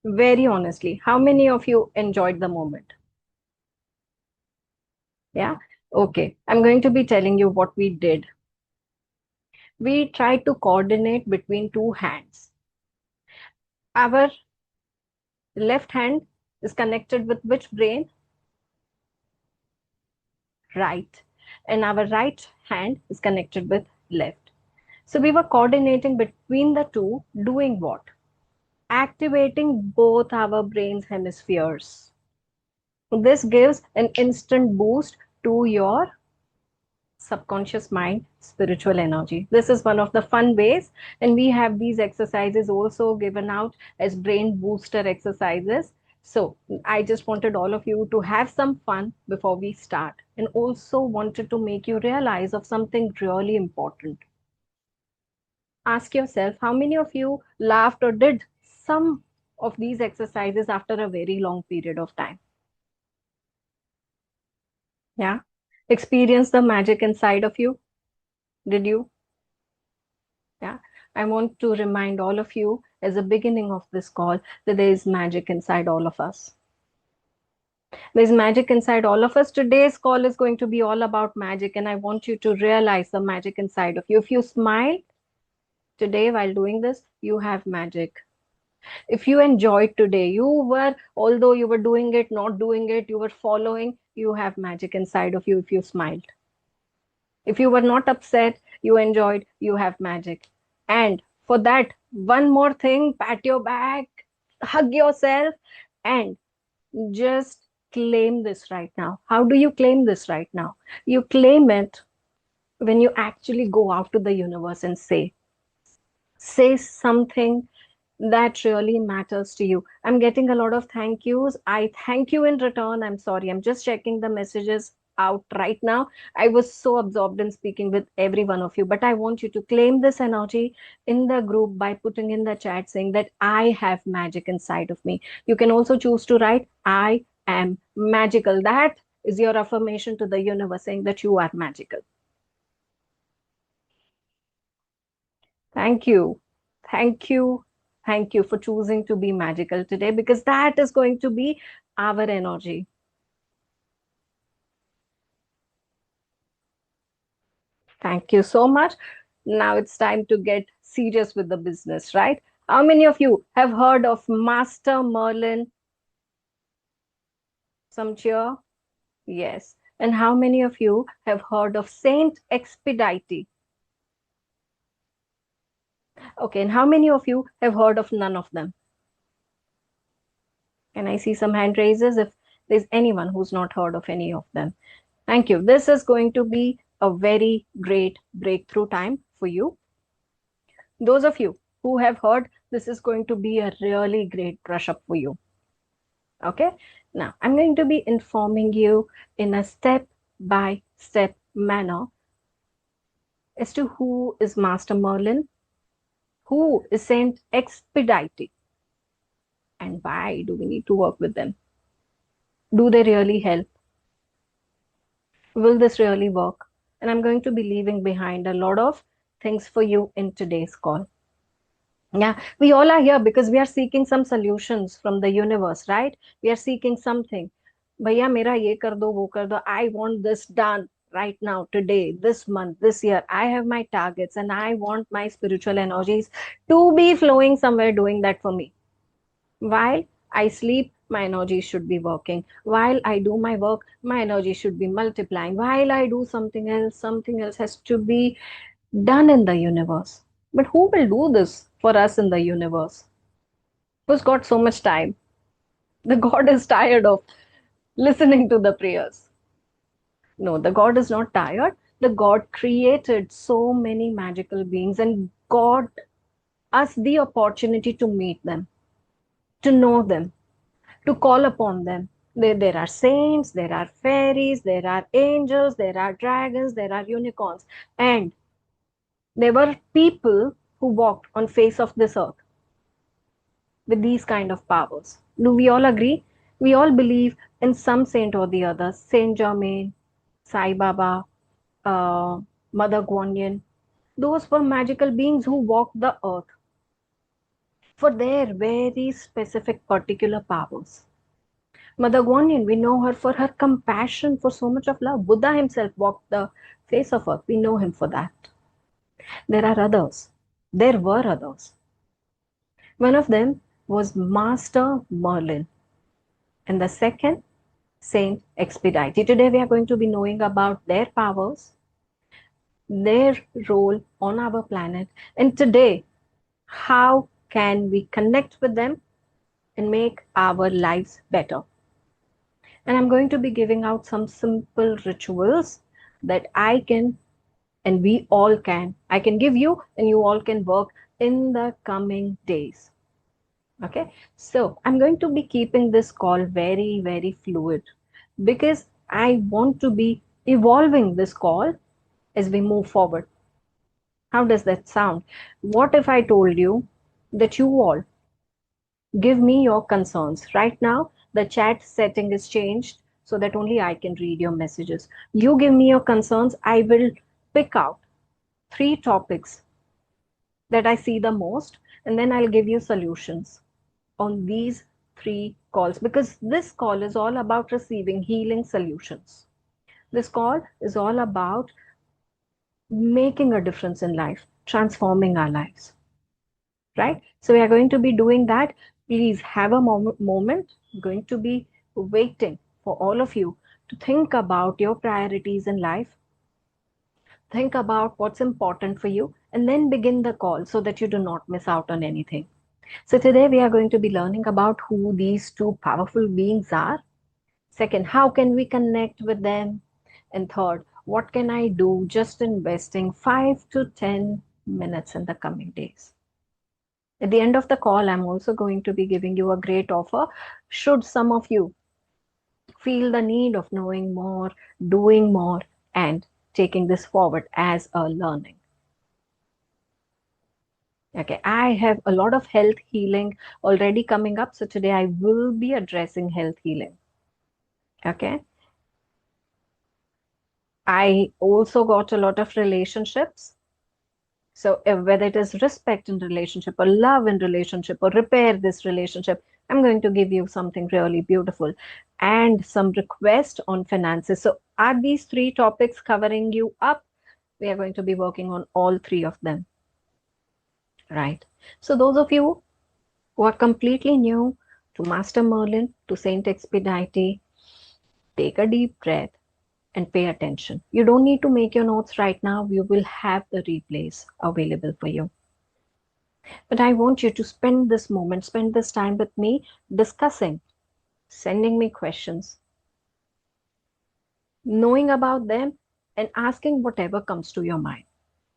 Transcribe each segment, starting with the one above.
Very honestly, how many of you enjoyed the moment? Yeah. Okay. I'm going to be telling you what we did. We tried to coordinate between two hands. Our left hand is connected with which brain? Right. And our right hand is connected with left. So we were coordinating between the two, doing what? Activating both our brain's hemispheres. This gives an instant boost to your subconscious mind, spiritual energy. This is one of the fun ways, and we have these exercises also given out as brain booster exercises. So I just wanted all of you to have some fun before we start, and also wanted to make you realize of something really important. Ask yourself, how many of you laughed or did some of these exercises after a very long period of time? Yeah. Experience the magic inside of you. Did you? Yeah, I want to remind all of you as a beginning of this call that there is magic inside all of us. There's magic inside all of us. Today's call is going to be all about magic, and I want you to realize the magic inside of you. If you smile today while doing this, you have magic. If you enjoyed today, although you were doing it, not doing it, you were following, you have magic inside of you if you smiled. If you were not upset, you enjoyed, you have magic. And for that, one more thing, pat your back, hug yourself, and just claim this right now. How do you claim this right now? You claim it when you actually go out to the universe and say something that really matters to you. I'm getting a lot of thank yous. I thank you in return. I'm sorry. I'm just checking the messages out right now. I was so absorbed in speaking with every one of you, but I want you to claim this energy in the group by putting in the chat saying that I have magic inside of me. You can also choose to write, I am magical. That is your affirmation to the universe saying that you are magical. Thank you. Thank you. Thank you for choosing to be magical today because that is going to be our energy. Thank you so much. Now it's time to get serious with the business, right? How many of you have heard of Master Merlin? Some cheer? Yes. And how many of you have heard of Saint Expedite? Okay. And how many of you have heard of none of them? Can I see some hand raises if there's anyone who's not heard of any of them? Thank you. This is going to be a very great breakthrough time for you. Those of you who have heard, this is going to be a really great brush up for you. Okay. Now, I'm going to be informing you in a step by step manner as to who is Master Merlin, who is Saint Expedite, and why do we need to work with them? Do they really help? Will this really work? And I'm going to be leaving behind a lot of things for you in today's call. Yeah, we all are here because we are seeking some solutions from the universe, right? We are seeking something. Bhaiya, mera ye kar do, wo kar do. I want this done right now, today, this month, this year. I have my targets and I want my spiritual energies to be flowing somewhere doing that for me. While I sleep, my energy should be working. While I do my work, my energy should be multiplying. While I do something else has to be done in the universe. But who will do this for us in the universe? Who's got so much time? The God is tired of listening to the prayers. No, the God is not tired. The God created so many magical beings and got us the opportunity to meet them, to know them, to call upon them. There are saints, there are fairies, there are angels, there are dragons, there are unicorns. And there were people who walked on face of this earth with these kind of powers. Do we all agree? We all believe in some saint or the other. Saint Germain, Sai Baba, uh, Mother Guanyin. Those were magical beings who walked the earth. for their very specific particular powers. Mother Guanyin, we know her for her compassion, for so much of love. Buddha himself walked the face of earth. We know him for that. There are others. There were others. One of them was Master Merlin, and the second, Saint Expedite. Today we are going to be knowing about their powers, their role on our planet, and today, how can we connect with them and make our lives better? And I'm going to be giving out some simple rituals that I can and we all can. I can give you and you all can work in the coming days. Okay, so I'm going to be keeping this call very, very fluid because I want to be evolving this call as we move forward. How does that sound? What if I told you that you all give me your concerns? Right now, the chat setting is changed so that only I can read your messages. You give me your concerns, I will pick out 3 topics that I see the most, and then I'll give you solutions on these 3 calls because this call is all about receiving healing solutions. This call is all about making a difference in life, transforming our lives, right? So we are going to be doing that. Please have a moment. I'm going to be waiting for all of you to think about your priorities in life, think about what's important for you, and then begin the call so that you do not miss out on anything. So today we are going to be learning about who these 2 powerful beings are. Second, how can we connect with them? And third, what can I do just investing 5 to 10 minutes in the coming days? At the end of the call, I'm also going to be giving you a great offer. Should some of you feel the need of knowing more, doing more, and taking this forward as a learning. Okay, I have a lot of health healing already coming up. So today I will be addressing health healing. Okay. I also got a lot of relationships. So whether it is respect in relationship or love in relationship or repair this relationship, I'm going to give you something really beautiful and some request on finances. So are these 3 topics covering you up? We are going to be working on all 3 of them. Right. So those of you who are completely new to Master Merlin, to Saint Expedite, take a deep breath and pay attention. You don't need to make your notes right now. You will have the replays available for you. But I want you to spend this moment, spend this time with me discussing, sending me questions, knowing about them, and asking whatever comes to your mind.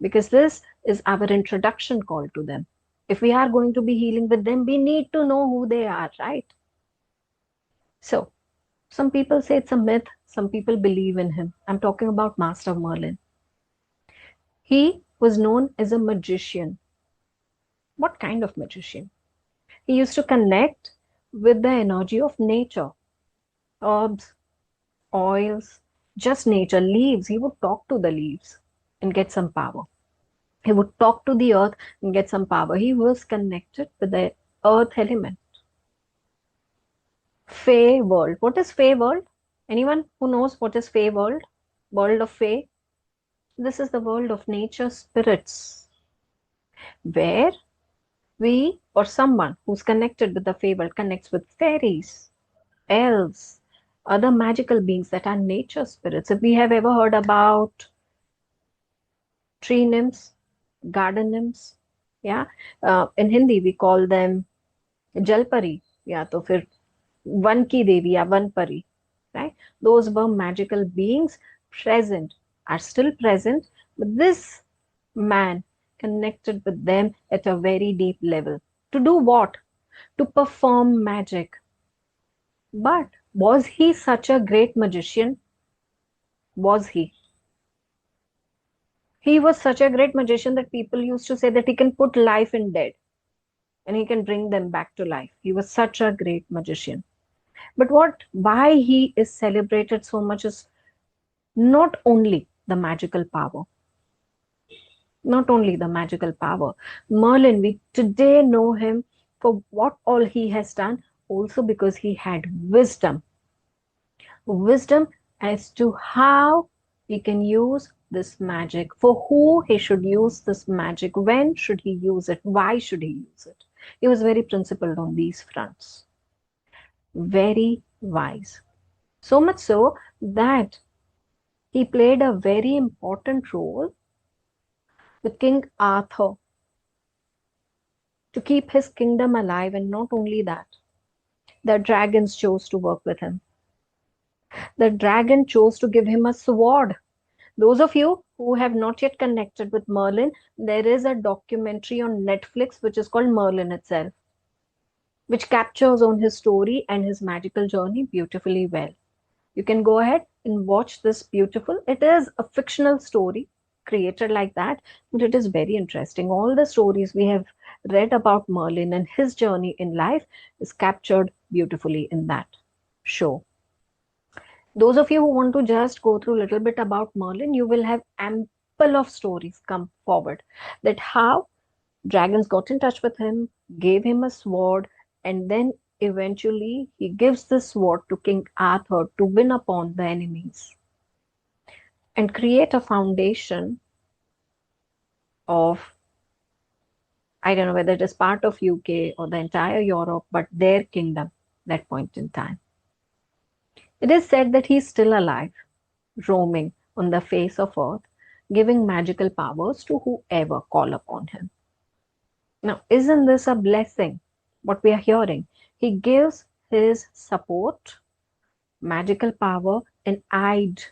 Because this is our introduction call to them. If we are going to be healing with them, we need to know who they are, right? So, some people say it's a myth, some people believe in him. I'm talking about Master Merlin. He was known as a magician. What kind of magician? He used to connect with the energy of nature, herbs, oils, just nature, leaves. He would talk to the leaves and get some power. He would talk to the earth and get some power. He was connected with the earth element. Fey world. What is Fey world? Anyone who knows what is Fey world? World of Fey? This is the world of nature spirits, where we or someone who's connected with the Fey world connects with fairies, elves, other magical beings that are nature spirits. If we have ever heard about tree nymphs, garden nymphs, yeah, in Hindi we call them jalpari, या तो फिर one की देवी या one परी, right? Those were magical beings present, are still present, but this man connected with them at a very deep level. To do what? To perform magic. But was he such a great magician? Was he? He was such a great magician that people used to say that he can put life in dead and he can bring them back to life. He was such a great magician. But why he is celebrated so much is not only the magical power, not only the magical power. Merlin, we today know him for what all he has done, also because he had wisdom as to how he can use this magic, for who he should use this magic, when should he use it, why should he use it. He was very principled on these fronts, very wise. So much so that he played a very important role with King Arthur to keep his kingdom alive, and not only that, the dragons chose to work with him. The dragon chose to give him a sword. Those of you who have not yet connected with Merlin, there is a documentary on Netflix which is called Merlin itself, which captures on his story and his magical journey beautifully well. You can go ahead and watch this beautiful. It is a fictional story created like that, but it is very interesting. All the stories we have read about Merlin and his journey in life is captured beautifully in that show. Those of you who want to just go through a little bit about Merlin, you will have ample of stories come forward that how dragons got in touch with him, gave him a sword, and then eventually he gives the sword to King Arthur to win upon the enemies and create a foundation of, I don't know whether it is part of UK or the entire Europe, but their kingdom that point in time. It is said that he is still alive, roaming on the face of earth, giving magical powers to whoever call upon him. Now, isn't this a blessing? What we are hearing, he gives his support, magical power, and aid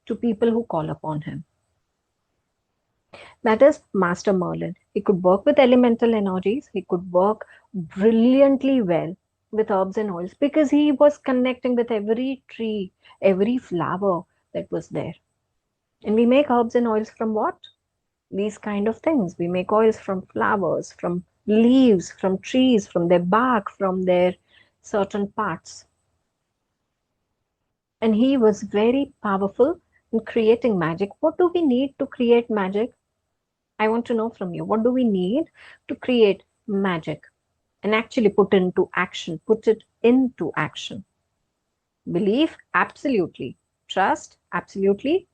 to people who call upon him. That is Master Merlin. He could work with elemental energies, he could work brilliantly well with herbs and oils because he was connecting with every tree, every flower that was there. And we make herbs and oils from what? These kind of things. We make oils from flowers, from leaves, from trees, from their bark, from their certain parts. And he was very powerful in creating magic. What do we need to create magic? I want to know from you. What do we need to create magic and actually put it into action? Belief, absolutely. Trust, absolutely.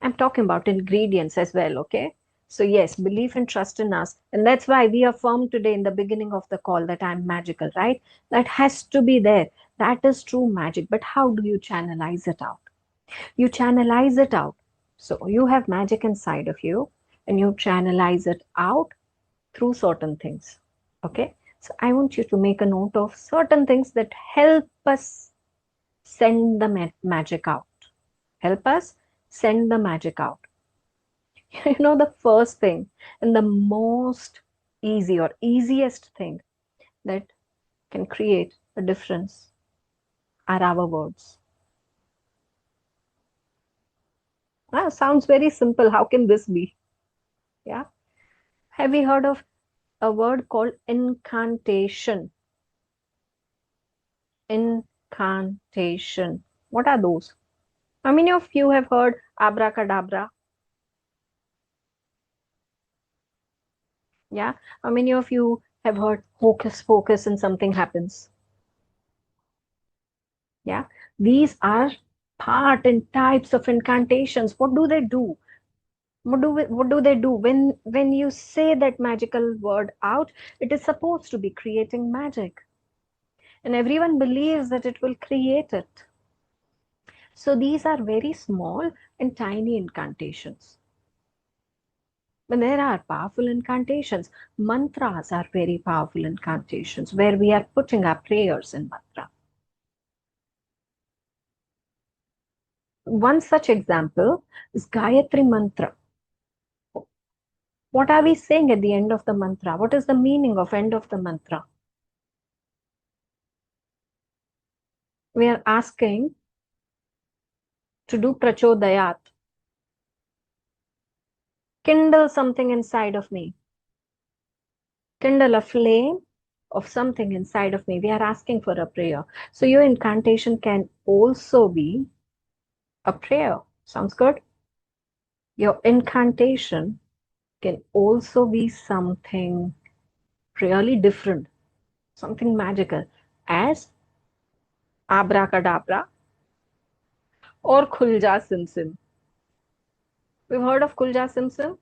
I'm talking about ingredients as well, okay? So, yes, belief and trust in us. And that's why we affirmed today in the beginning of the call that I'm magical, right? That has to be there. That is true magic. But how do you channelize it out? You channelize it out. So, you have magic inside of you and you channelize it out through certain things, okay? So, I want you to make a note of certain things that help us send the magic out. Help us send the magic out. The first thing and the most easy or easiest thing that can create a difference are our words. Sounds very simple. How can this be? Yeah. Have you heard of a word called incantation? Incantation. What are those? How many of you have heard abracadabra? Yeah. How many of you have heard hocus pocus and something happens? Yeah. These are part and types of incantations. What do they do? What do they do when you say that magical word out? It is supposed to be creating magic, and everyone believes that it will create it. So these are very small and tiny incantations. But there are powerful incantations. Mantras are very powerful incantations where we are putting our prayers in mantra. One such example is Gayatri Mantra. What are we saying at the end of the mantra? What is the meaning of end of the mantra? We are asking to do prachodayat. Kindle something inside of me. Kindle a flame of something inside of me. We are asking for a prayer. So your incantation can also be a prayer. Sounds good? Your incantation can also be something really different, something magical, as abracadabra or khulja simsim. We've heard of khulja simsim?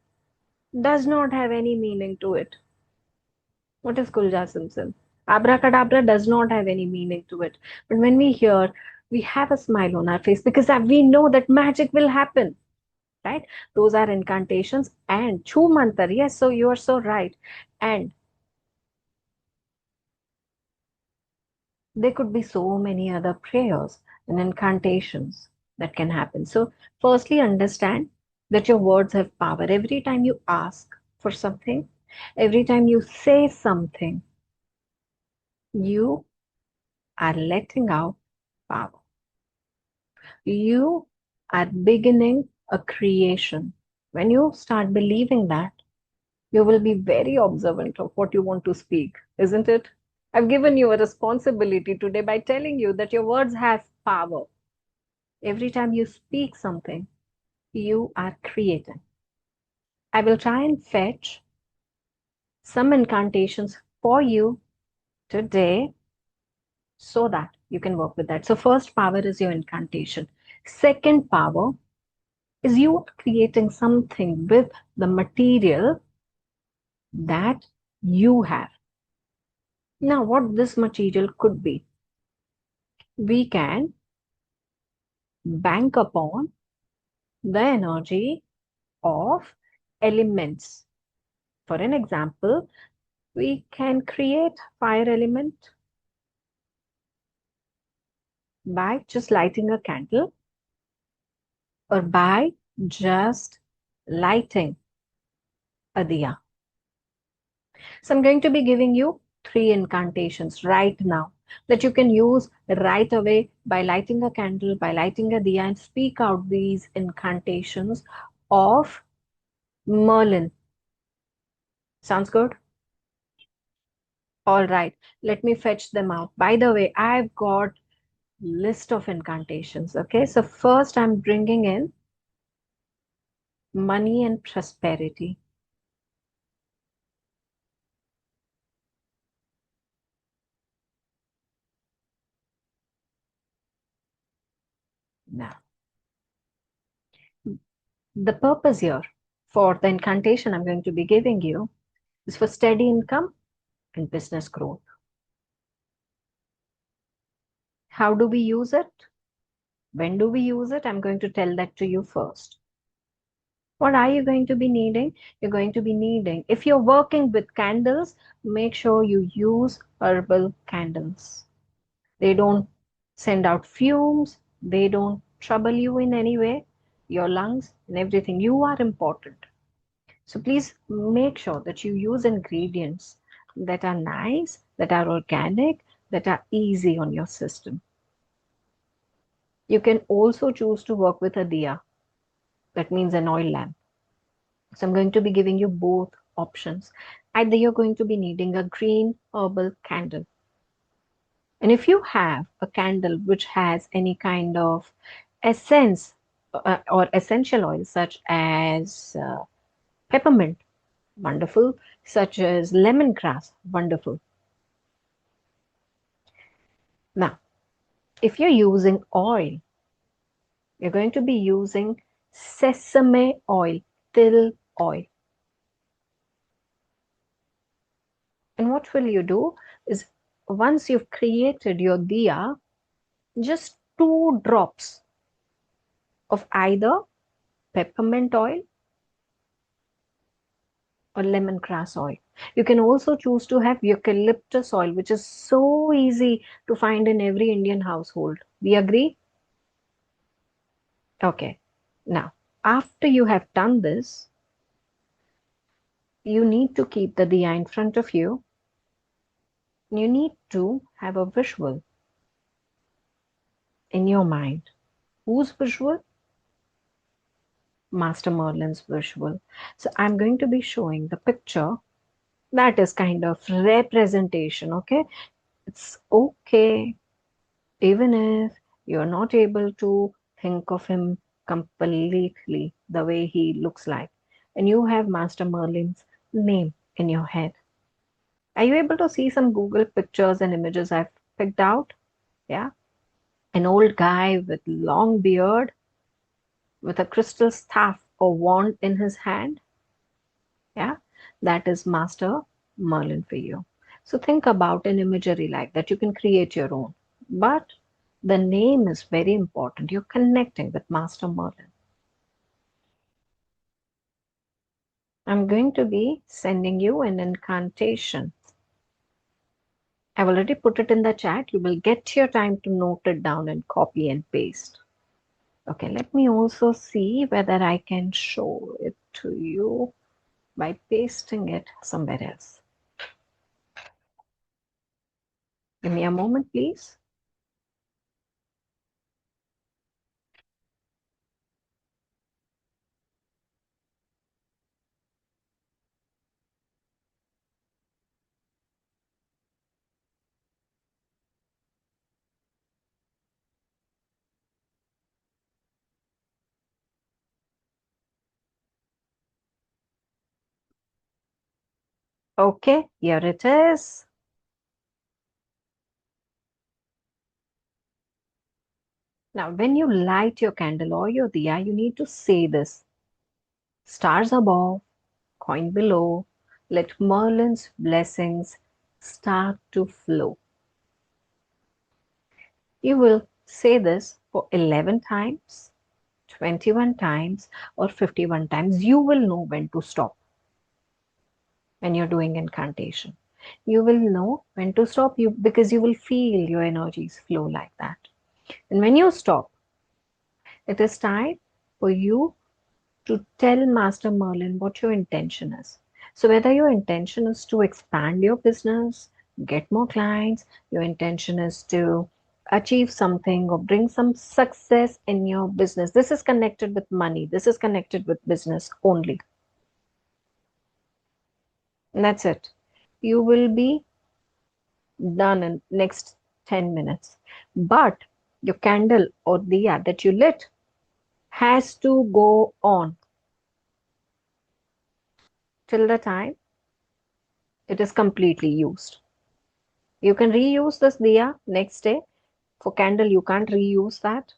Does not have any meaning to it. What is khulja simsim? Abracadabra does not have any meaning to it. But when we hear, we have a smile on our face because we know that magic will happen, right? Those are incantations and chu mantar. Yes, so you are so right. And there could be so many other prayers and incantations that can happen. So, firstly, understand that your words have power. Every time you ask for something, every time you say something, you are letting out power. You are beginning a creation. When you start believing that, you will be very observant of what you want to speak, isn't it? I've given you a responsibility today by telling you that your words have power. Every time you speak something, you are creating. I will try and fetch some incantations for you today so that you can work with that. So, first power is your incantation. Second power is you are creating something with the material that you have. Now, what this material could be, we can bank upon the energy of elements. For an example, we can create fire element by just lighting a candle or by just lighting a diya. So I'm going to be giving you 3 incantations right now that you can use right away by lighting a candle, by lighting a diya, and speak out these incantations of Merlin. Sounds good? All right, let me fetch them out. By the way, I've got list of incantations. Okay, so first I'm bringing in money and prosperity. Now, the purpose here for the incantation I'm going to be giving you is for steady income and business growth. How do we use it? When do we use it? I'm going to tell that to you first. What are you going to be needing? You're going to be needing, if you're working with candles, make sure you use herbal candles. They don't send out fumes, they don't trouble you in any way, your lungs and everything. You are important. So please make sure that you use ingredients that are nice, that are organic, that are easy on your system. You can also choose to work with a diya, that means an oil lamp. So I'm going to be giving you both options. Either you're going to be needing a green herbal candle. And if you have a candle which has any kind of essence or essential oil, such as peppermint, wonderful, such as lemongrass, wonderful. Now, if you're using oil, you're going to be using sesame oil, till oil. And what will you do is, once you've created your diya, just 2 drops of either peppermint oil or lemongrass oil. You can also choose to have eucalyptus oil, which is so easy to find in every Indian household. We agree? Okay. Now, after you have done this, you need to keep the diya in front of you. You need to have a visual in your mind. Whose visual? Master Merlin's visual. So I'm going to be showing the picture that is kind of representation. Okay, it's okay even if you're not able to think of him completely the way he looks like, and you have Master Merlin's name in your head. Are you able to see some Google pictures and images I've picked out? Yeah. An old guy with long beard with a crystal staff or wand in his hand. Yeah. That is Master Merlin for you. So think about an imagery like that. You can create your own. But the name is very important. You're connecting with Master Merlin. I'm going to be sending you an incantation. I've already put it in the chat. You will get your time to note it down and copy and paste. Okay, let me also see whether I can show it to you by pasting it somewhere else. Give me a moment, please. Okay, here it is. Now, when you light your candle or your diya, you need to say this. Stars above, coin below, let Merlin's blessings start to flow. You will say this for 11 times, 21 times, or 51 times. You will know when to stop when you're doing incantation. You will know when to stop you because you will feel your energies flow like that. And when you stop, it is time for you to tell Master Merlin what your intention is. So, whether your intention is to expand your business, get more clients, your intention is to achieve something or bring some success in your business. This is connected with money, this is connected with business only. And that's it. You will be done in next 10 minutes. But your candle or diya that you lit has to go on till the time it is completely used. You can reuse this diya next day. For candle, you can't reuse that.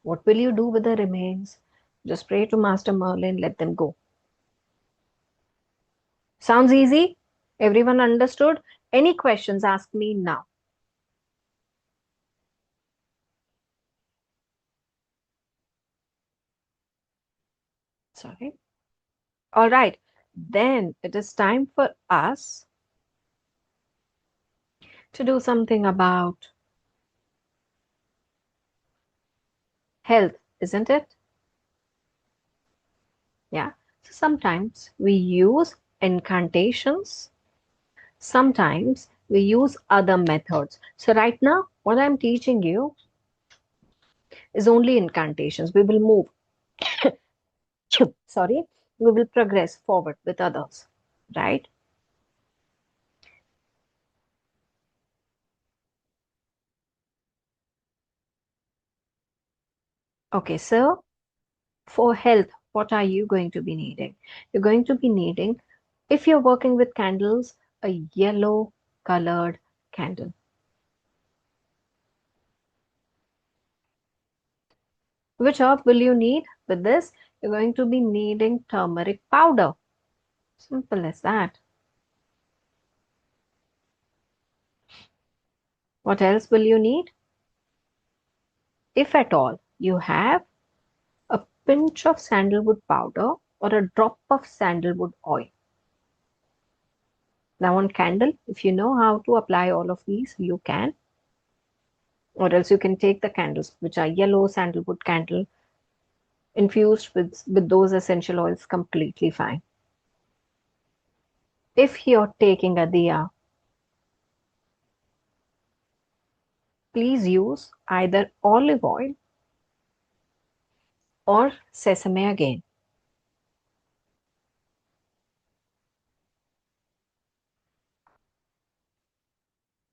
What will you do with the remains? Just pray to Master Merlin, let them go. Sounds easy? Everyone understood? Any questions, ask me now. Sorry. All right. Then it is time for us to do something about health, isn't it? Yeah. So sometimes we use incantations, sometimes we use other methods. So right now, what I'm teaching you is only incantations. We will move, sorry, we will progress forward with others, right? Okay, so for health, what are you going to be needing? You're going to be needing, if you're working with candles, a yellow colored candle. Which herb will you need with this? You're going to be needing turmeric powder. Simple as that. What else will you need? If at all, you have a pinch of sandalwood powder or a drop of sandalwood oil. Now, on candle, if you know how to apply all of these, you can. Or else you can take the candles, which are yellow sandalwood candle, infused with those essential oils, completely fine. If you're taking a diya, please use either olive oil or sesame again.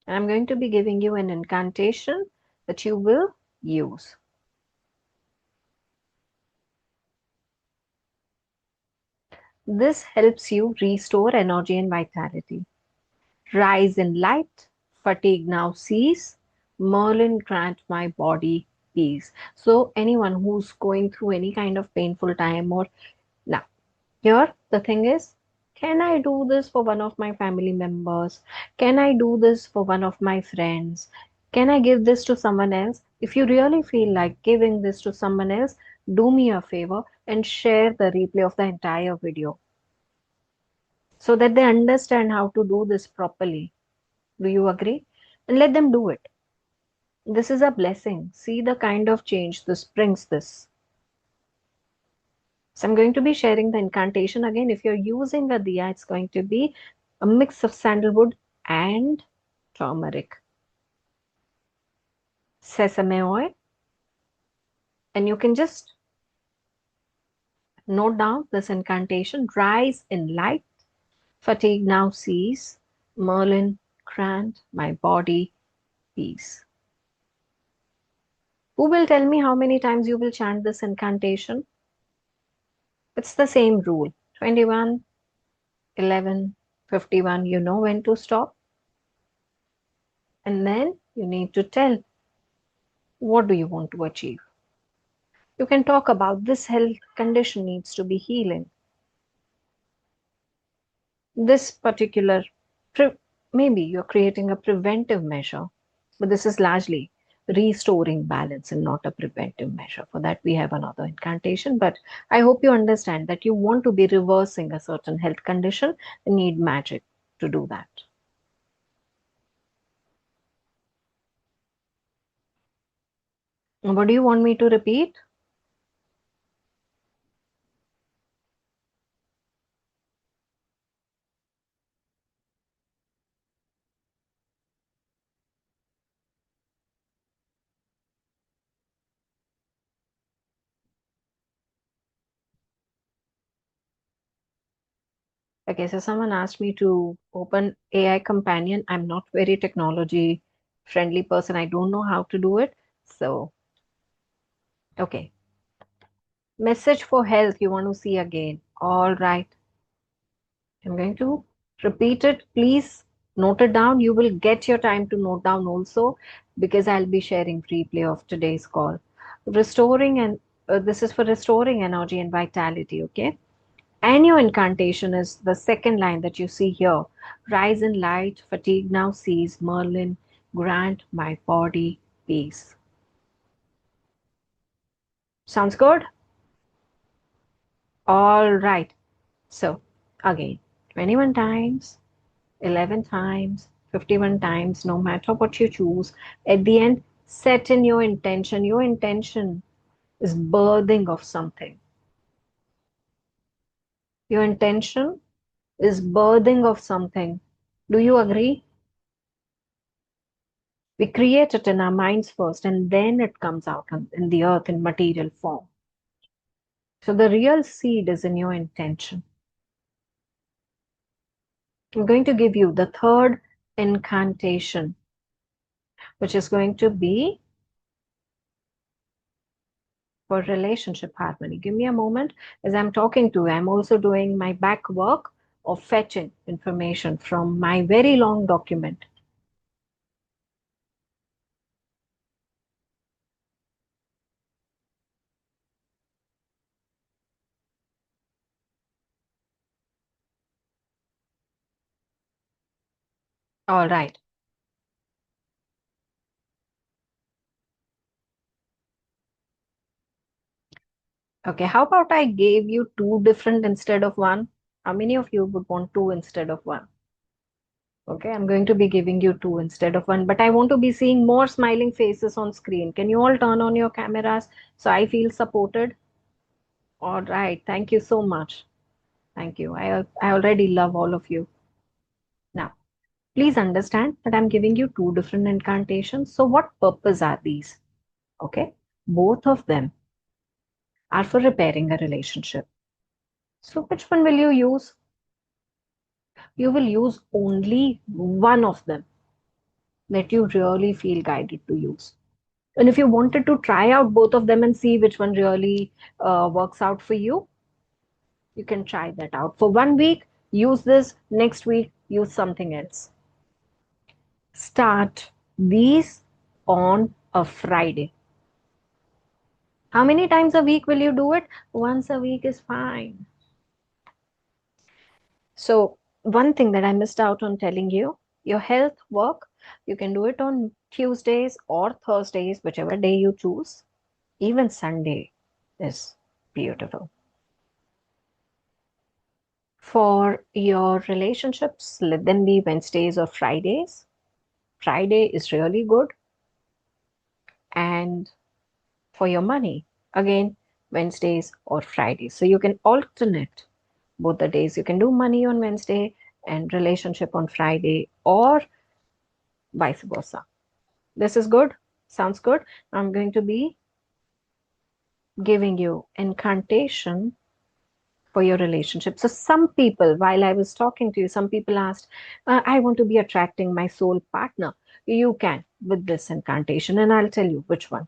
And I'm going to be giving you an incantation that you will use. This helps you restore energy and vitality. Rise in light, fatigue now cease. Merlin grant my body peace. So anyone who's going through any kind of painful time or now here the thing is, can I do this for one of my family members? Can I do this for one of my friends? Can I give this to someone else? If you really feel like giving this to someone else, do me a favor and share the replay of the entire video so that they understand how to do this properly. Do you agree? And let them do it. This is a blessing. See the kind of change this brings this. So I'm going to be sharing the incantation again. If you're using a diya, it's going to be a mix of sandalwood and turmeric, sesame oil, and you can just note down this incantation. Rise in light, fatigue now cease. Merlin grant my body peace. Who will tell me how many times you will chant this incantation? It's the same rule. 21, 11, 51. You know when to stop. And then you need to tell what do you want to achieve. You can talk about this health condition needs to be healing. This particular, maybe you're creating a preventive measure, but this is largely restoring balance and not a preventive measure. For that, we have another incantation. But I hope you understand that you want to be reversing a certain health condition and need magic to do that. What do you want me to repeat? Okay, so someone asked me to open AI companion. I'm not very technology friendly person. I don't know how to do it. So, okay. Message for health you want to see again. All right. I'm going to repeat it. Please note it down. You will get your time to note down also because I'll be sharing replay of today's call. Restoring and this is for restoring energy and vitality. Okay. And your incantation is the second line that you see here. Rise in light, fatigue now cease, Merlin, grant my body peace. Sounds good? All right. So, again, 21 times, 11 times, 51 times, no matter what you choose. At the end, set in your intention. Your intention is birthing of something. Your intention is birthing of something. Do you agree? We create it in our minds first, and then it comes out in the earth in material form. So the real seed is in your intention. I'm going to give you the third incantation, which is going to be for relationship harmony. Give me a moment. As I'm talking to you, I'm also doing my back work of fetching information from my very long document. All right. Okay, how about I gave you two different instead of one? How many of you would want two instead of one? Okay, I'm going to be giving you two instead of one, but I want to be seeing more smiling faces on screen. Can you all turn on your cameras so I feel supported? All right, thank you so much. Thank you. I already love all of you. Now, please understand that I'm giving you two different incantations. So what purpose are these? Okay, both of them are for repairing a relationship. So which one will you use? You will use only one of them that you really feel guided to use. And if you wanted to try out both of them and see which one really works out for you, you can try that out. For 1 week, use this. Next week, use something else. start these on a Friday. How many times a week will you do it? Once a week is fine. So, one thing that I missed out on telling you, your health work, you can do it on Tuesdays or Thursdays, whichever day you choose. Even Sunday is beautiful. For your relationships, let them be Wednesdays or Fridays. Friday is really good. And for your money, again, Wednesdays or Fridays. So you can alternate both the days. You can do money on Wednesday and relationship on Friday, or vice versa. This is good. Sounds good. I'm going to be giving you incantation for your relationship. So some people, while I was talking to you, some people asked, I want to be attracting my soul partner. You can with this incantation, and I'll tell you which one.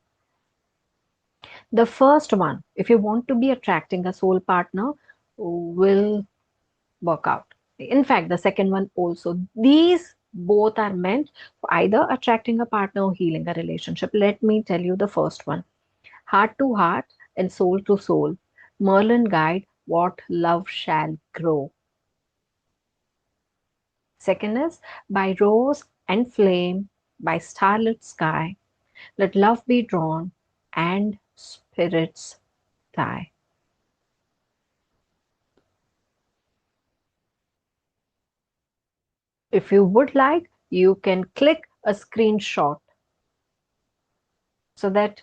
The first one, if you want to be attracting a soul partner, will work out. In fact, the second one also. These both are meant for either attracting a partner or healing a relationship. Let me tell you the first one. Heart to heart and soul to soul. Merlin guide what love shall grow. Second is by rose and flame, by starlit sky, let love be drawn and spirits die. If you would like, you can click a screenshot so that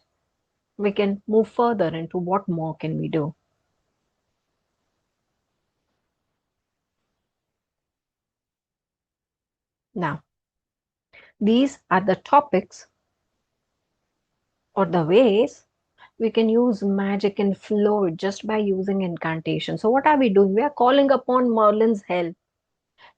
we can move further into what more can we do. Now, these are the topics or the ways we can use magic and flow just by using incantation. So what are we doing? We are calling upon Merlin's help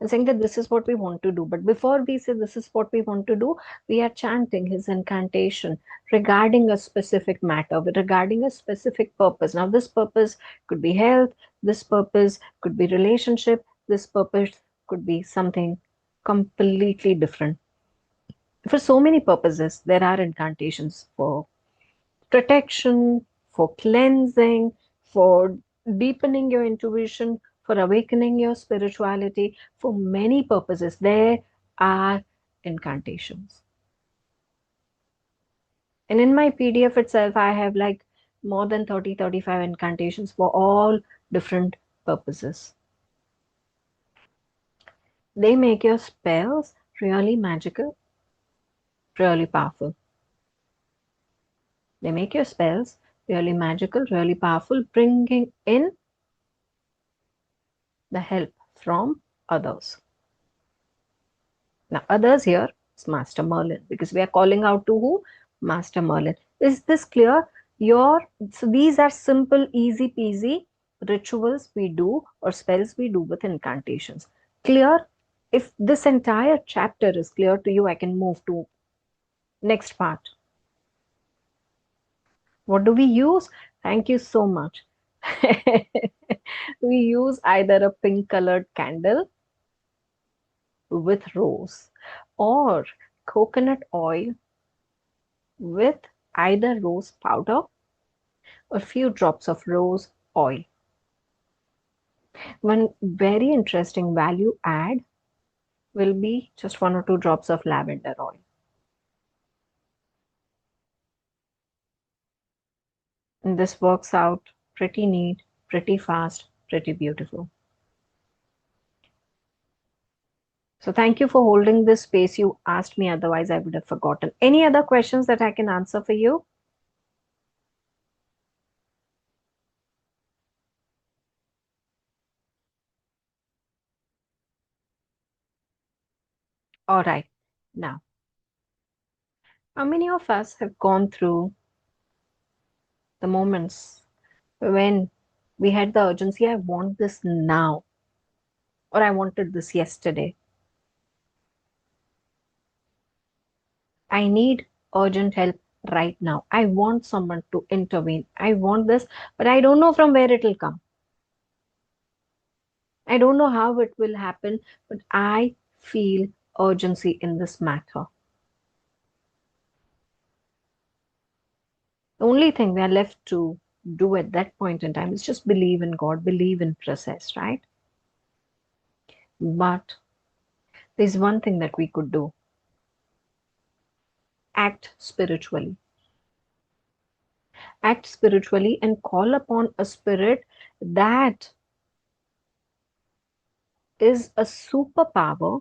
and saying that this is what we want to do. But before we say this is what we want to do, we are chanting his incantation regarding a specific matter, regarding a specific purpose. Now, this purpose could be health, this purpose could be relationship, this purpose could be something completely different. For so many purposes, there are incantations for protection, for cleansing, for deepening your intuition, for awakening your spirituality. For many purposes, there are incantations. And in my PDF itself, I have like more than 30-35 incantations for all different purposes. They make your spells really magical, really powerful. They make your spells really magical, really powerful, bringing in the help from others. Now, others here is Master Merlin, because we are calling out to who? Master Merlin. Is this clear? So these are simple, easy peasy rituals we do or spells we do with incantations. Clear? If this entire chapter is clear to you, I can move to next part. What do we use? Thank you so much. We use either a pink colored candle with rose or coconut oil with either rose powder or few drops of rose oil. One very interesting value add will be just 1 or 2 drops of lavender oil. And this works out pretty neat, pretty fast, pretty beautiful. So thank you for holding this space. You asked me, otherwise I would have forgotten. Any other questions that I can answer for you? All right. Now, how many of us have gone through the moments when we had the urgency, I want this now, or I wanted this yesterday? I need urgent help right now. I want someone to intervene. I want this, but I don't know from where it will come. I don't know how it will happen, but I feel urgency in this matter. only thing we are left to do at that point in time is just believe in God, believe in process, right? But there's one thing that we could do: act spiritually. Act spiritually and call upon a spirit that is a superpower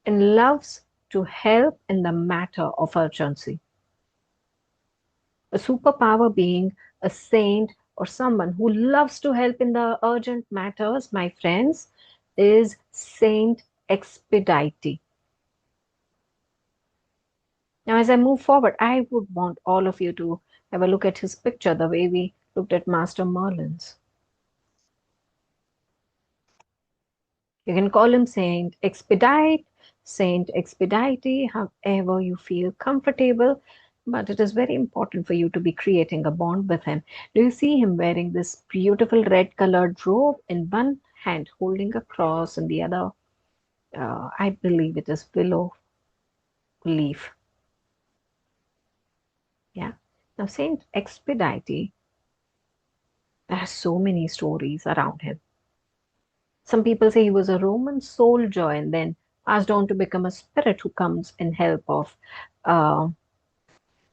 and loves to help in the matter of urgency. A superpower being a saint or someone who loves to help in the urgent matters, my friends, is Saint Expedite. Now, as I move forward, I would want all of you to have a look at his picture the way we looked at Master Merlin's. You can call him Saint Expedite, Saint Expedite, however you feel comfortable. But it is very important for you to be creating a bond with him. Do you see him wearing this beautiful red colored robe, in one hand holding a cross, and the other, I believe it is willow leaf. Yeah. Now, Saint Expedite, there are so many stories around him. Some people say he was a Roman soldier and then passed on to become a spirit who comes in help of uh,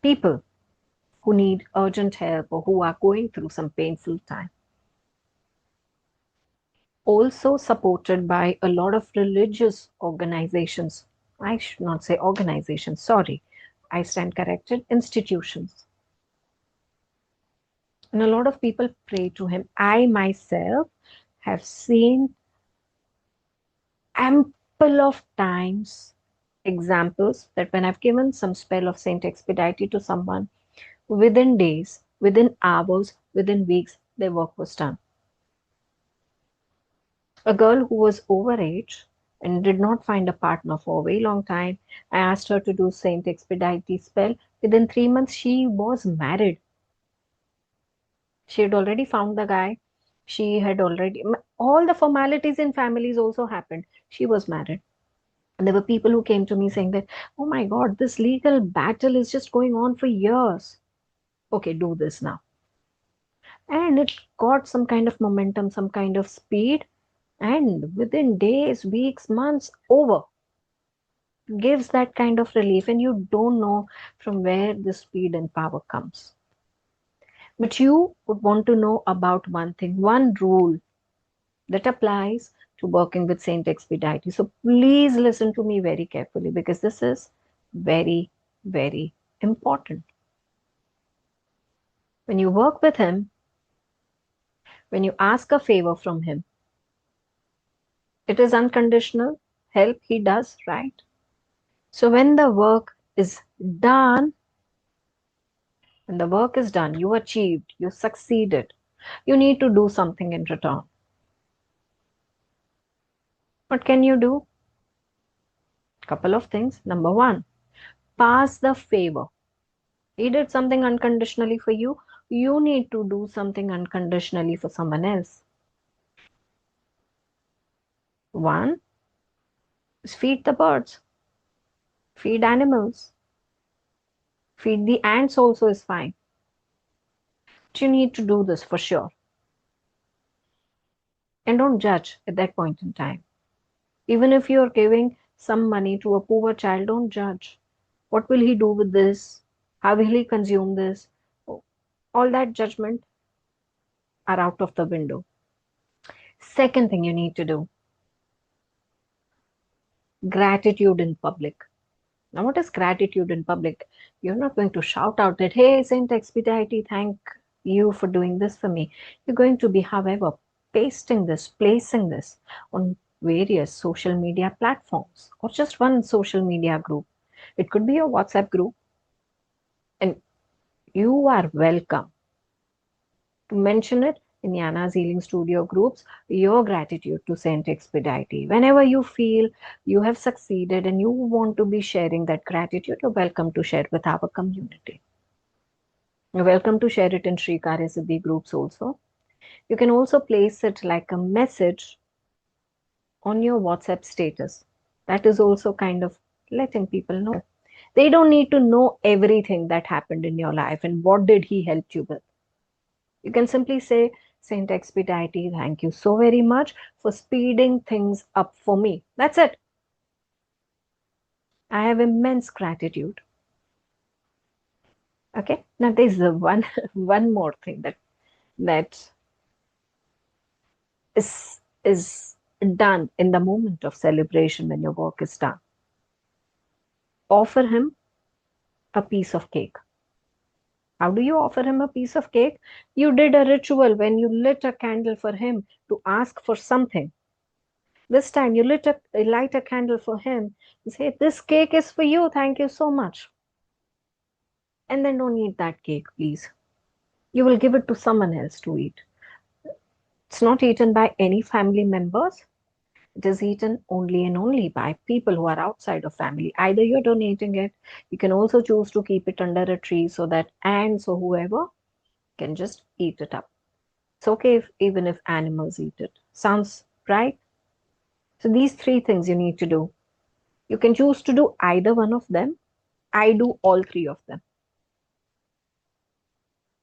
people who need urgent help or who are going through some painful time. Also supported by a lot of religious organizations. I should not say organizations, sorry. I stand corrected, institutions. And a lot of people pray to him. I myself have seen ample of times examples that when I've given some spell of Saint Expedite to someone, within days, within hours, within weeks, their work was done. A girl who was overage and did not find a partner for a very long time, I asked her to do Saint Expedite spell. Within 3 months, she was married. She had already found the guy. She had already, all the formalities in families also happened. She was married. And there were people who came to me saying that, oh my God, this legal battle is just going on for years. Okay, do this now. And it got some kind of momentum, some kind of speed. And within days, weeks, months, over, gives that kind of relief. And you don't know from where the speed and power comes. But you would want to know about one thing, one rule that applies to working with Saint Expedite. So please listen to me very carefully because this is very, very important. When you work with him, when you ask a favor from him, it is unconditional help he does, right? So done, when the work is done, you achieved, you succeeded, you need to do something in return. What can you do? Couple of things. Number one, pass the favor. He did something unconditionally for you. You need to do something unconditionally for someone else. One is feed the birds, feed animals, feed the ants also is fine. But you need to do this for sure. And don't judge at that point in time. Even if you're giving some money to a poor child, don't judge. What will he do with this? How will he consume this? All that judgment are out of the window. Second thing you need to do, gratitude in public. Now, what is gratitude in public? You're not going to shout out that, hey, Saint Expedite, thank you for doing this for me. You're going to be, however, placing this on various social media platforms or just one social media group. It could be a WhatsApp group, and you are welcome to mention it in Yana's Healing Studio groups, your gratitude to Saint Expedite. Whenever you feel you have succeeded and you want to be sharing that gratitude, you're welcome to share with our community. You're welcome to share it in Sri Karya Siddhi groups also. You can also place it like a message on your WhatsApp status. That is also kind of letting people know. They don't need to know everything that happened in your life and what did he help you with. You can simply say, Saint Expedite, thank you so very much for speeding things up for me. That's it. I have immense gratitude. Okay. Now there's the one one more thing that is done in the moment of celebration when your work is done. Offer him a piece of cake. How do you offer him a piece of cake? You did a ritual when you lit a candle for him to ask for something. This time you light a candle for him and say, this cake is for you. Thank you so much. And then don't eat that cake, please. You will give it to someone else to eat. It's not eaten by any family members. It is eaten only and only by people who are outside of family. Either you're donating it, you can also choose to keep it under a tree so that ants or whoever can just eat it up. It's okay even if animals eat it. Sounds right? So these three things you need to do. You can choose to do either one of them. I do all three of them.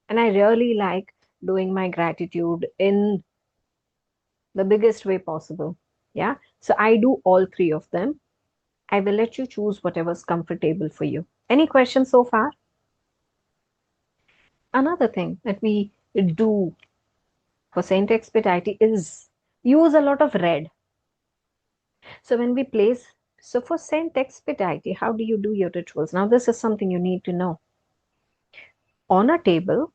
And I really like doing my gratitude in the biggest way possible. Yeah. So I do all three of them. I will let you choose whatever's comfortable for you. Any questions so far? Another thing that we do for Saint Expedite is use a lot of red. So when we place, so for Saint Expedite, how do you do your rituals? Now, this is something you need to know. On a table,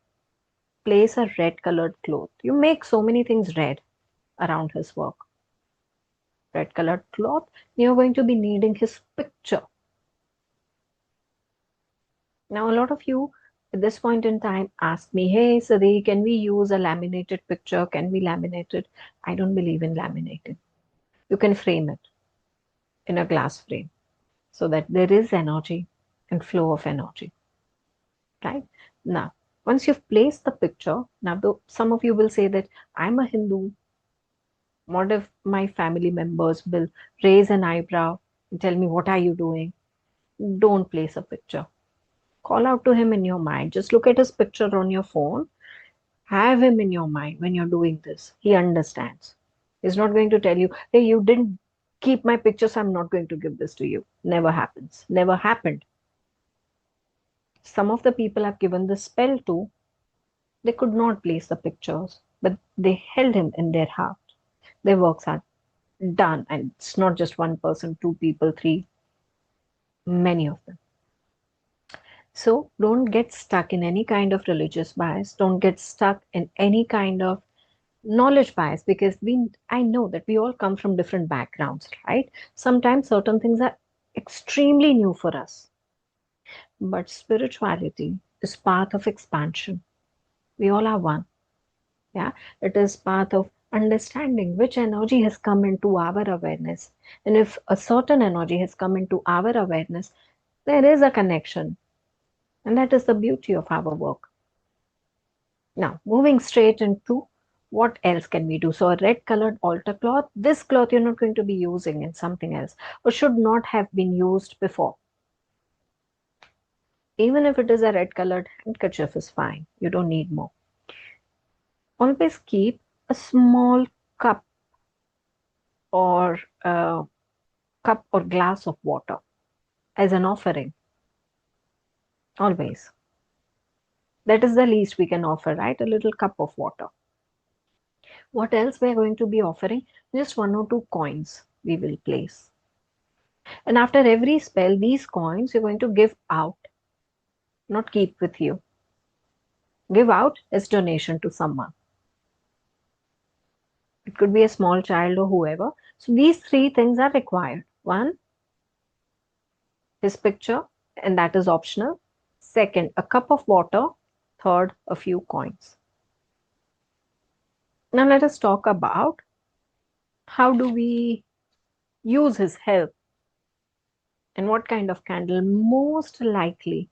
place a red colored cloth. You make so many things red around his work. Red colored cloth. You're going to be needing his picture. Now, a lot of you at this point in time ask me, hey, Siddhi, can we use a laminated picture? Can we laminate it? I don't believe in laminating. You can frame it in a glass frame so that there is energy and flow of energy, right? Now, once you've placed the picture, now some of you will say that I'm a Hindu. What if my family members will raise an eyebrow and tell me, what are you doing? Don't place a picture. Call out to him in your mind. Just look at his picture on your phone. Have him in your mind when you're doing this. He understands. He's not going to tell you, hey, you didn't keep my picture, so I'm not going to give this to you. Never happens. Never happened. Some of the people I've given the spell to, they could not place the pictures, but they held him in their heart. Their works are done. And it's not just one person, two people, three, many of them. So don't get stuck in any kind of religious bias. Don't get stuck in any kind of knowledge bias, because I know that we all come from different backgrounds, right? Sometimes certain things are extremely new for us. But spirituality is path of expansion. We all are one. Yeah. It is path of understanding which energy has come into our awareness. And if a certain energy has come into our awareness, there is a connection. And that is the beauty of our work. Now, moving straight into what else can we do? So, a red colored altar cloth. This cloth you're not going to be using in something else or should not have been used before. Even if it is a red colored handkerchief is fine. You don't need more. Always keep a small cup or glass of water as an offering. Always. That is the least we can offer, right? A little cup of water. What else we are going to be offering? Just one or two coins we will place. And after every spell, these coins you're going to give out, not keep with you. Give out as donation to someone. It could be a small child or whoever. So these three things are required. One, his picture, and that is optional. Second, a cup of water. Third, a few coins. Now let us talk about how do we use his help and what kind of candle. Most likely,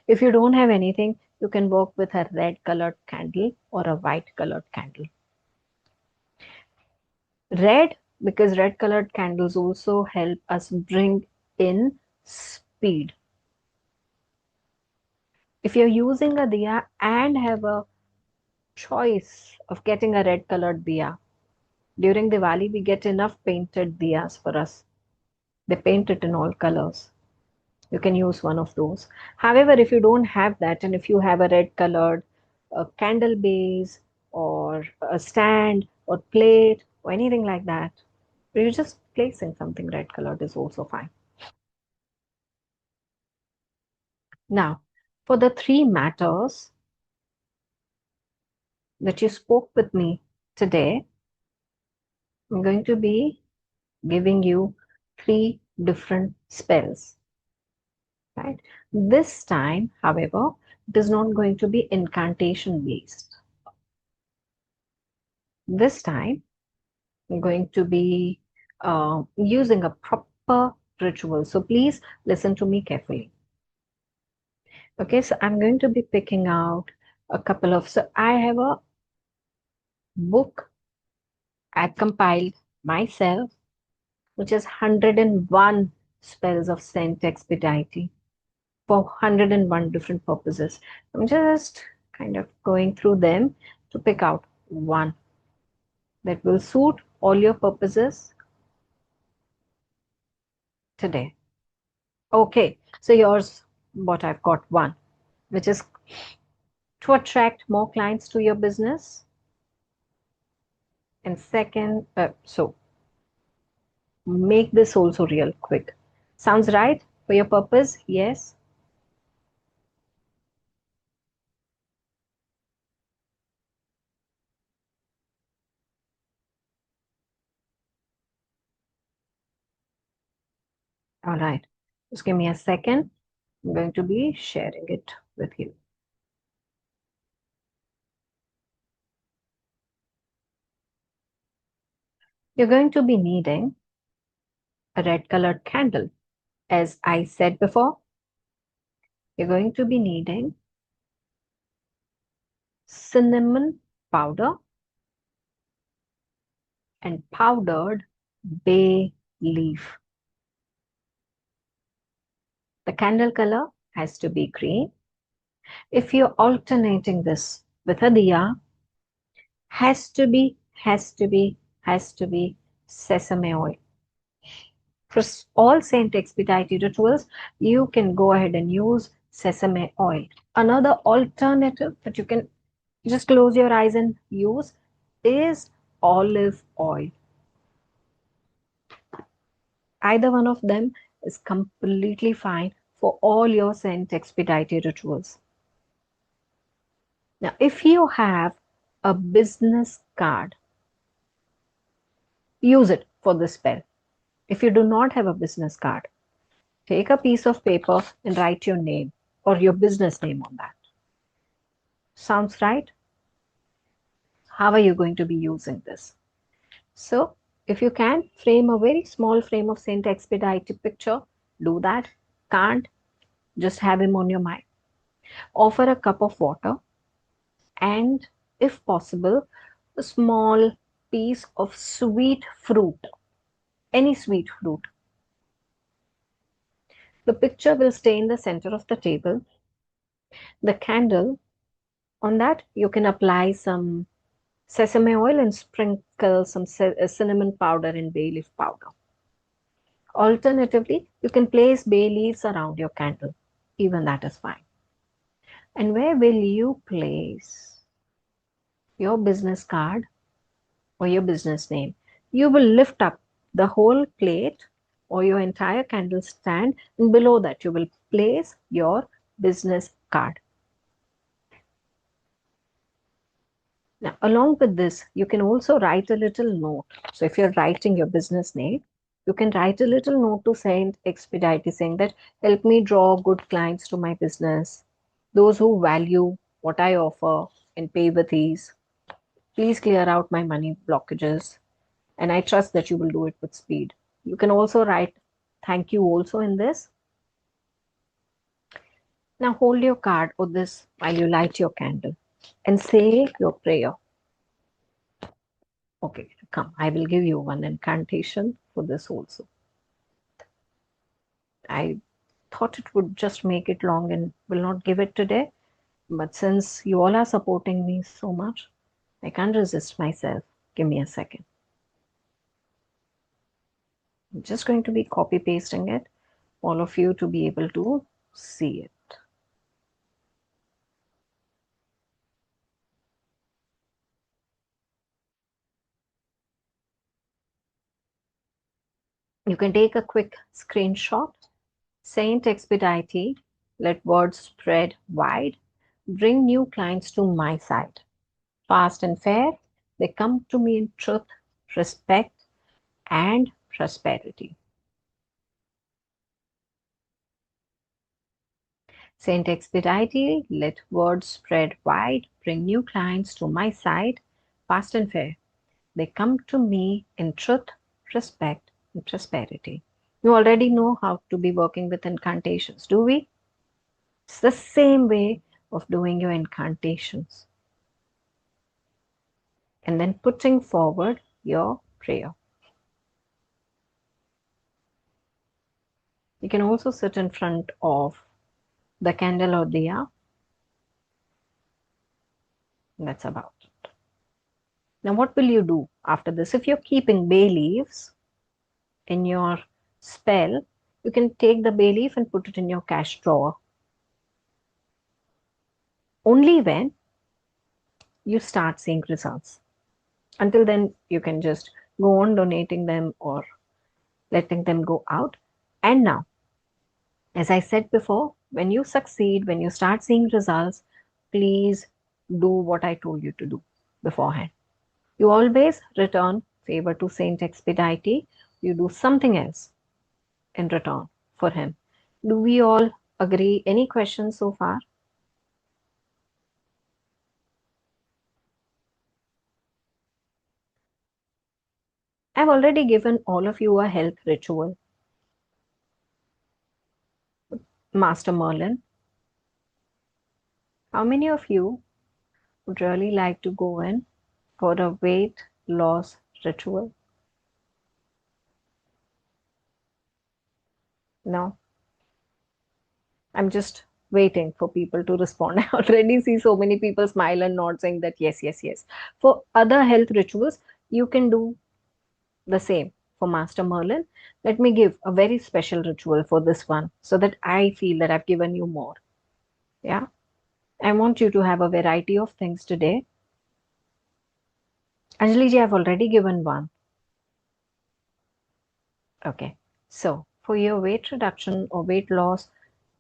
if you don't have anything, you can work with a red colored candle or a white colored candle. Red, because red colored candles also help us bring in speed. If you're using a diya and have a choice of getting a red colored diya, during Diwali we get enough painted diyas for us. They paint it in all colors. You can use one of those. However, if you don't have that, and if you have a red colored candle base or a stand or plate or anything like that, you're just placing something red colored is also fine. Now, for the three matters that you spoke with me today, I'm going to be giving you three different spells. Right? This time, however, it is not going to be incantation based. This time, I'm going to be using a proper ritual. So please listen to me carefully. Okay, so I'm going to be picking out a couple of. So I have a book I compiled myself, which is 101 spells of Saint Expedite for 101 different purposes. I'm just kind of going through them to pick out one that will suit all your purposes today. Okay, so yours, what I've got one, which is to attract more clients to your business. And second, so make this also real quick. Sounds right for your purpose? Yes. All right. Just give me a second. I'm going to be sharing it with you. You're going to be needing a red colored candle. As I said before, you're going to be needing cinnamon powder and powdered bay leaf. The candle color has to be green. If you're alternating this with a diya, has to be sesame oil. For all Saint Expedite rituals, you can go ahead and use sesame oil. Another alternative that you can just close your eyes and use is olive oil. Either one of them is completely fine for all your Saint Expedite rituals. Now, if you have a business card, use it for this spell. If you do not have a business card, take a piece of paper and write your name or your business name on that. Sounds right? How are you going to be using this? So, if you can, frame a very small frame of Saint Expedite picture, do that. Can't, just have him on your mind. Offer a cup of water and, if possible, a small piece of sweet fruit, any sweet fruit. The picture will stay in the center of the table. The candle, on that, you can apply some sesame oil and sprinkle some cinnamon powder and bay leaf powder. Alternatively, you can place bay leaves around your candle. Even that is fine. And where will you place your business card or your business name? You will lift up the whole plate or your entire candle stand, and below that you will place your business card. Now, along with this, you can also write a little note. So if you're writing your business name, you can write a little note to Saint Expedite saying that, help me draw good clients to my business, those who value what I offer and pay with ease. Please clear out my money blockages, and I trust that you will do it with speed. You can also write thank you also in this. Now hold your card or this while you light your candle and say your prayer. Okay, come, I will give you one incantation for this also. I thought it would just make it long and will not give it today. But since you all are supporting me so much, I can't resist myself. Give me a second. I'm just going to be copy pasting it, all of you to be able to see it. You can take a quick screenshot. Saint Expedite, let words spread wide, bring new clients to my side. Fast and fair, they come to me in truth, respect, and prosperity. Saint Expedite, let words spread wide, bring new clients to my side. Fast and fair, they come to me in truth, respect, and prosperity. You already know how to be working with incantations, do we? It's the same way of doing your incantations and then putting forward your prayer. You can also sit in front of the candle or diya. That's about it. Now, what will you do after this? If you're keeping bay leaves in your spell, you can take the bay leaf and put it in your cash drawer. Only when you start seeing results. Until then, you can just go on donating them or letting them go out. And now, as I said before, when you succeed, when you start seeing results, please do what I told you to do beforehand. You always return favor to Saint Expedite. You do something else in return for him. Do we all agree? Any questions so far? I've already given all of you a health ritual, Master Merlin. How many of you would really like to go in for a weight loss ritual? No? I'm just waiting for people to respond. I already see so many people smile and nod saying that yes, yes, yes. For other health rituals, you can do the same. For Master Merlin, let me give a very special ritual for this one so that I feel that I've given you more. Yeah. I want you to have a variety of things today. Anjali ji, I've already given one. Okay. So for your weight reduction or weight loss,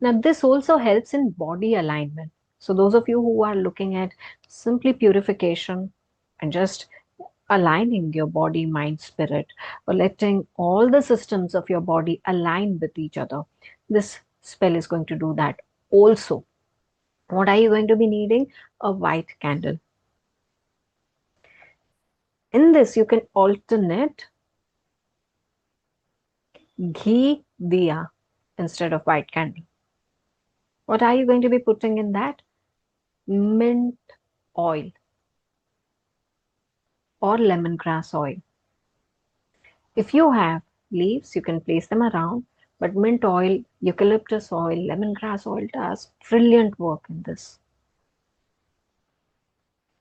now this also helps in body alignment. So those of you who are looking at simply purification and just aligning your body, mind, spirit, or letting all the systems of your body align with each other, this spell is going to do that also. What are you going to be needing? A white candle. In this, you can alternate ghee diya instead of white candle. What are you going to be putting in that? Mint oil or lemongrass oil. If you have leaves, you can place them around, but mint oil, eucalyptus oil, lemongrass oil does brilliant work in this.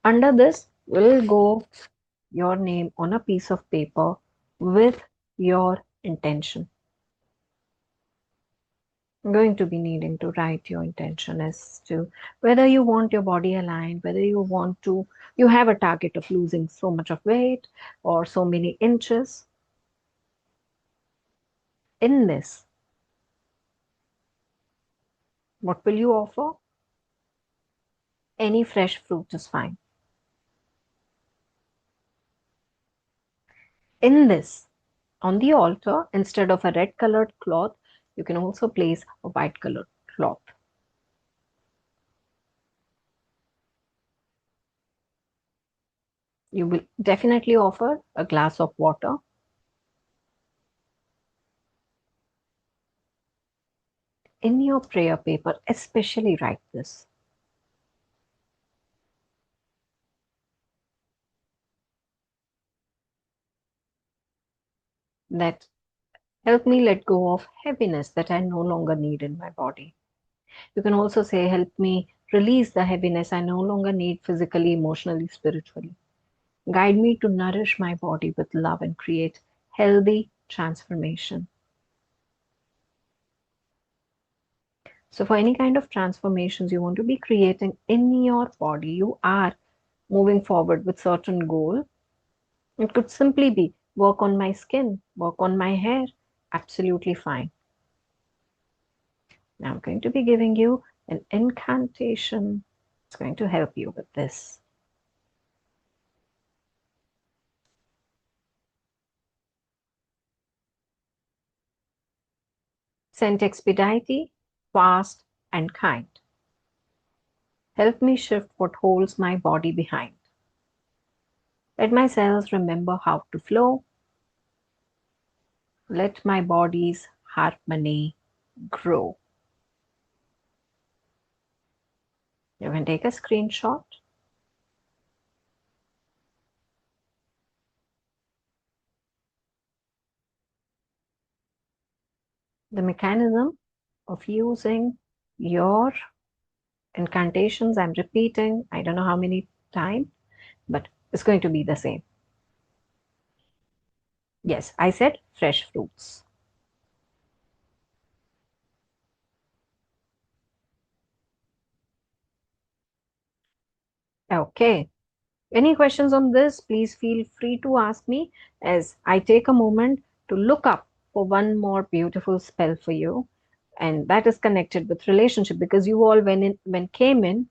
Under this will go your name on a piece of paper with your intention. I'm going to be needing to write your intention as to whether you want your body aligned, whether you have a target of losing so much of weight or so many inches. In this, what will you offer? Any fresh fruit is fine. In this, on the altar, instead of a red colored cloth, you can also place a white colored cloth. You will definitely offer a glass of water. In your prayer paper, especially write this. That help me let go of heaviness that I no longer need in my body. You can also say, help me Release the heaviness I no longer need physically, emotionally, spiritually. Guide me to nourish my body with love and create healthy transformation. So, for any kind of transformations you want to be creating in your body, you are moving forward with certain goal. It could simply be work on my skin, work on my hair, absolutely fine. Now I'm going to be giving you an incantation. It's going to help you with this. Saint Expedite, fast and kind. Help me shift what holds my body behind. Let my cells remember how to flow. Let my body's harmony grow. You can take a screenshot. The mechanism of using your incantations, I'm repeating, I don't know how many times, but it's going to be the same. Yes, I said fresh fruits. Okay. Any questions on this, please feel free to ask me as I take a moment to look up for one more beautiful spell for you. And that is connected with relationship because you all when came in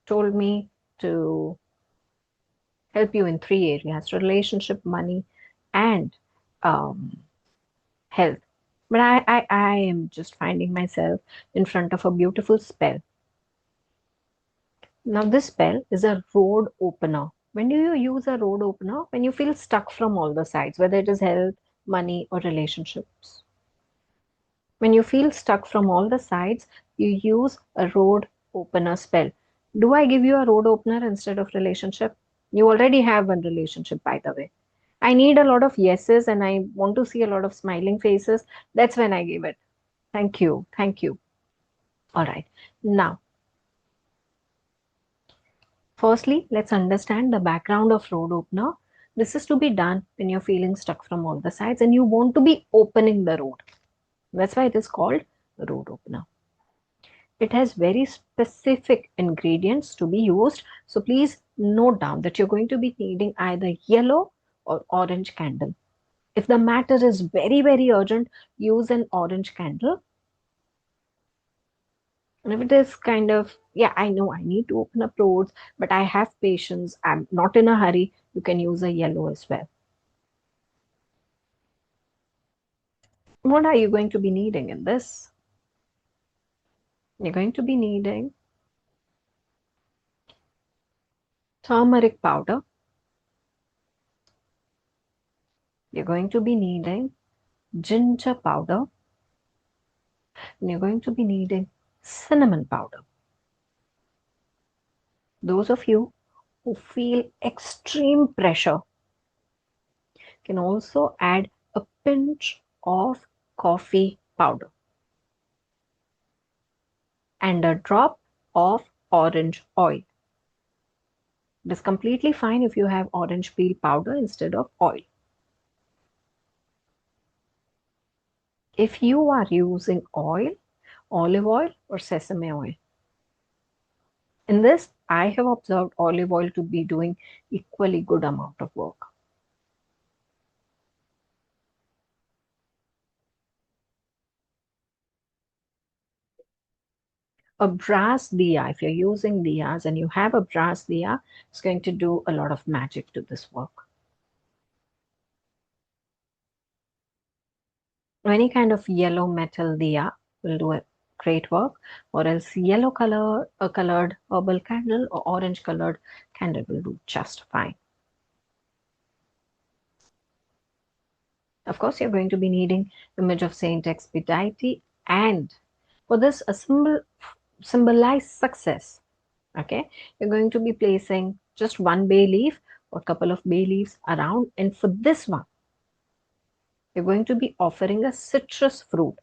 told me to help you in three areas: relationship, money, and um, health. But I am just finding myself in front of a beautiful spell. Now, this spell is a road opener. When do you use a road opener? When you feel stuck from all the sides, whether it is health, money, or relationships. When you feel stuck from all the sides, you use a road opener spell. Do I give you a road opener instead of relationship? You already have one relationship, by the way. I need a lot of yeses and I want to see a lot of smiling faces. That's when I give it. Thank you. Thank you. All right. Now, firstly, let's understand the background of road opener. This is to be done when you're feeling stuck from all the sides and you want to be opening the road. That's why it is called road opener. It has very specific ingredients to be used. So please note down that you're going to be needing either yellow or orange candle. If the matter is very, very urgent, use an orange candle. And if it is kind of, yeah, I know I need to open up roads, but I have patience, I'm not in a hurry, you can use a yellow as well. What are you going to be needing in this? You're going to be needing turmeric powder. You're going to be needing ginger powder. And you're going to be needing cinnamon powder. Those of you who feel extreme pressure can also add a pinch of coffee powder and a drop of orange oil. It is completely fine if you have orange peel powder instead of oil. If you are using oil, olive oil or sesame oil. In this, I have observed olive oil to be doing equally good amount of work. A brass diya, if you're using diyas and you have a brass diya, it's going to do a lot of magic to this work. Any kind of yellow metal diya will do a great work, or else yellow color, a colored herbal candle or orange colored candle will do just fine. Of course, you're going to be needing image of Saint Expedite, and for this, a symbol symbolize success. Okay, you're going to be placing just one bay leaf or couple of bay leaves around, and for this one, you're going to be offering a citrus fruit.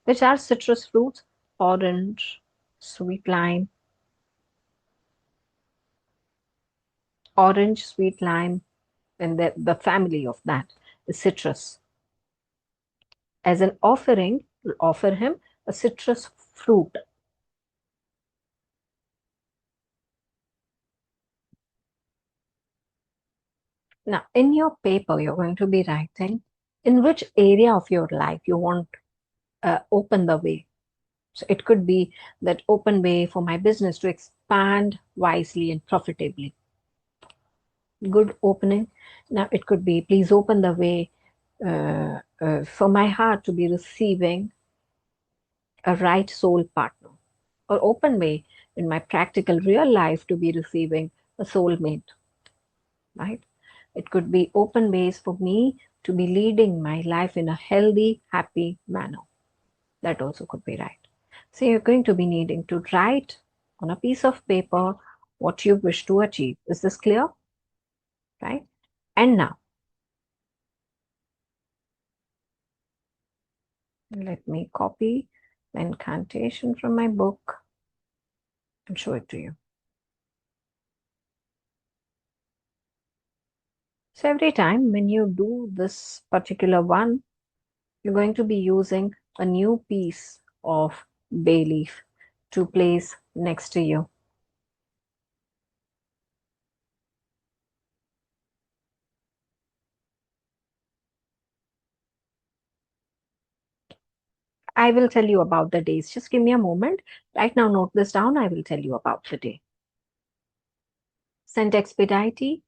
Which are citrus fruits? Orange, sweet lime, orange, sweet lime, and the family of that is citrus. As an offering, you'll offer him a citrus fruit. Now, in your paper, you're going to be writing in which area of your life you want open the way. So it could be that open way for my business to expand wisely and profitably. Good opening. Now it could be please open the way for my heart to be receiving a right soul partner, or open way in my practical real life to be receiving a soulmate, right? It could be open ways for me to be leading my life in a healthy, happy manner. That also could be right. So you're going to be needing to write on a piece of paper what you wish to achieve. Is this clear? Right? And now, let me copy the incantation from my book and show it to you. So every time when you do this particular one, you're going to be using a new piece of bay leaf to place next to you. I will tell you about the days. Just give me a moment. Right now, note this down. I will tell you about the day. Saint Expedite,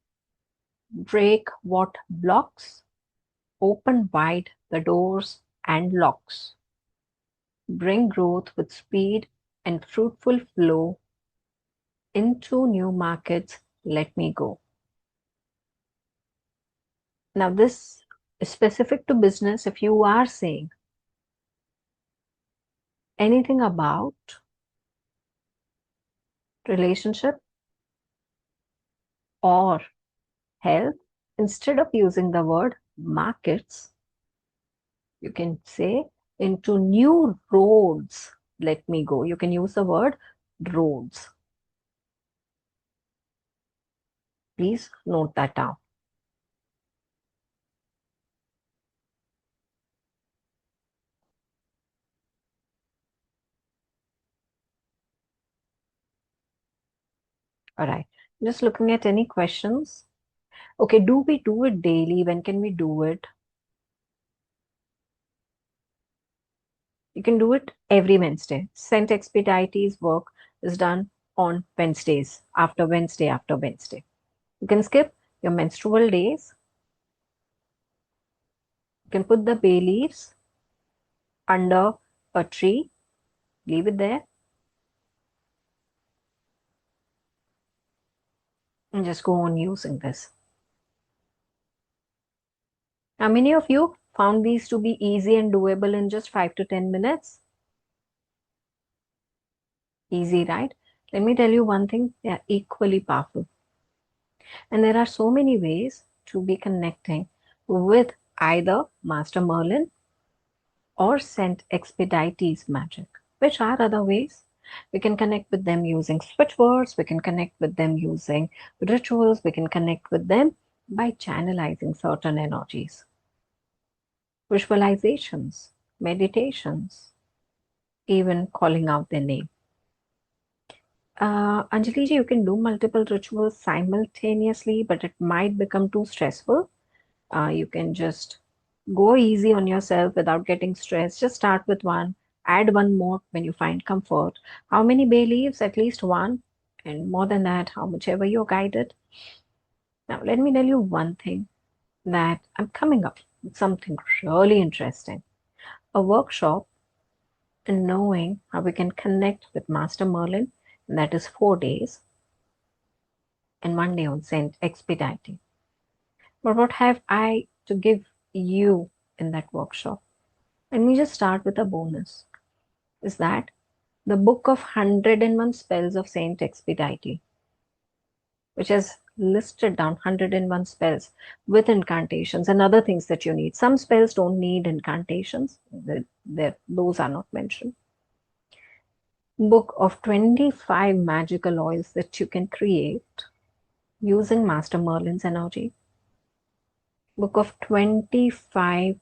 break what blocks, open wide the doors and locks. Bring growth with speed and fruitful flow. Into new markets, let me go. Now, this is specific to business. If you are saying anything about relationship or health, instead of using the word markets, you can say into new roads, let me go. You can use the word roads. Please note that down. All right. Just looking at any questions. Okay, do we do it daily? When can we do it? You can do it every Wednesday. Saint Expedite's work is done on Wednesdays, after Wednesday, after Wednesday. You can skip your menstrual days. You can put the bay leaves under a tree, leave it there, and just go on using this. How many of you found these to be easy and doable in just 5 to 10 minutes? Easy, right? Let me tell you one thing, they are equally powerful. And there are so many ways to be connecting with either Master Merlin or Saint Expedite's magic. Which are other ways? We can connect with them using switch words, we can connect with them using rituals, we can connect with them by channelizing certain energies. Visualizations, meditations, even calling out their name. Anjali ji, you can do multiple rituals simultaneously, but it might become too stressful. You can just go easy on yourself without getting stressed. Just start with one, add one more when you find comfort. How many bay leaves? At least one, and more than that, how much ever you're guided. Now, let me tell you one thing, that I'm coming up with something really interesting. A workshop in knowing how we can connect with Master Merlin, and that is 4 days and 1 day on Saint Expedite. But what have I to give you in that workshop? Let me just start with a bonus. Is that the book of 101 spells of Saint Expedite, which has listed down 101 spells with incantations and other things that you need. Some spells don't need incantations, those are not mentioned. book of 25 magical oils that you can create using Master Merlin's energy. Book of 25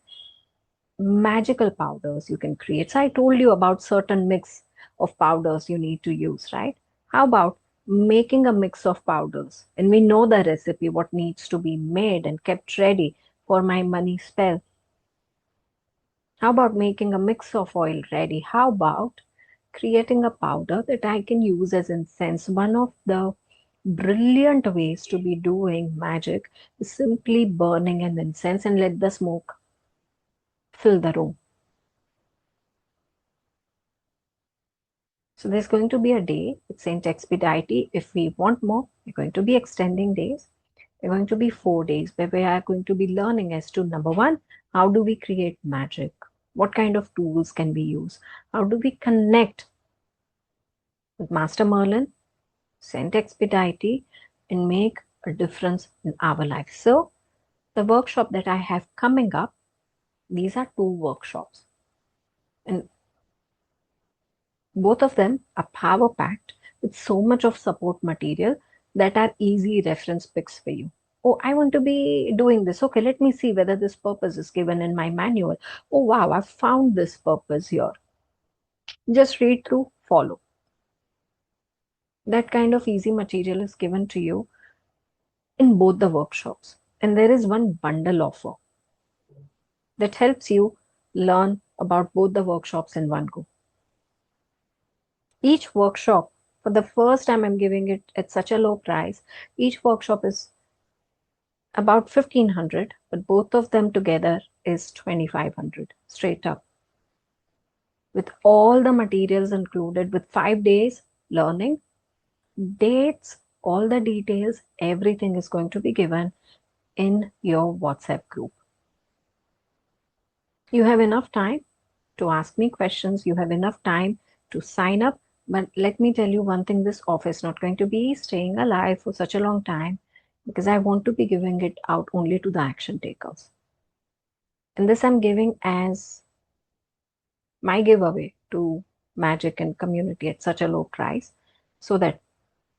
magical powders you can create. So I told you about certain mix of powders you need to use, right? How about making a mix of powders? And we know the recipe, what needs to be made and kept ready for my money spell. How about making a mix of oil ready? How about creating a powder that I can use as incense? One of the brilliant ways to be doing magic is simply burning an incense and let the smoke fill the room. So there's going to be a day with Saint Expedite. If we want more, we're going to be extending days. They're going to be 4 days where we are going to be learning as to number one, how do we create magic? What kind of tools can we use? How do we connect with Master Merlin, Saint Expedite, and make a difference in our life? So the workshop that I have coming up, these are 2 workshops. And both of them are power packed with so much of support material that are easy reference picks for you. Oh, I want to be doing this. Okay, let me see whether this purpose is given in my manual. Oh, wow, I've found this purpose here. Just read through, follow. That kind of easy material is given to you in both the workshops. And there is one bundle offer that helps you learn about both the workshops in one go. Each workshop, for the first time I'm giving it at such a low price, each workshop is about 1500, but both of them together is 2500 straight up. With all the materials included, with 5 days learning, dates, all the details, everything is going to be given in your WhatsApp group. You have enough time to ask me questions, you have enough time to sign up. But let me tell you one thing, this offer is not going to be staying alive for such a long time because I want to be giving it out only to the action takers. And this I'm giving as my giveaway to magic and community at such a low price so that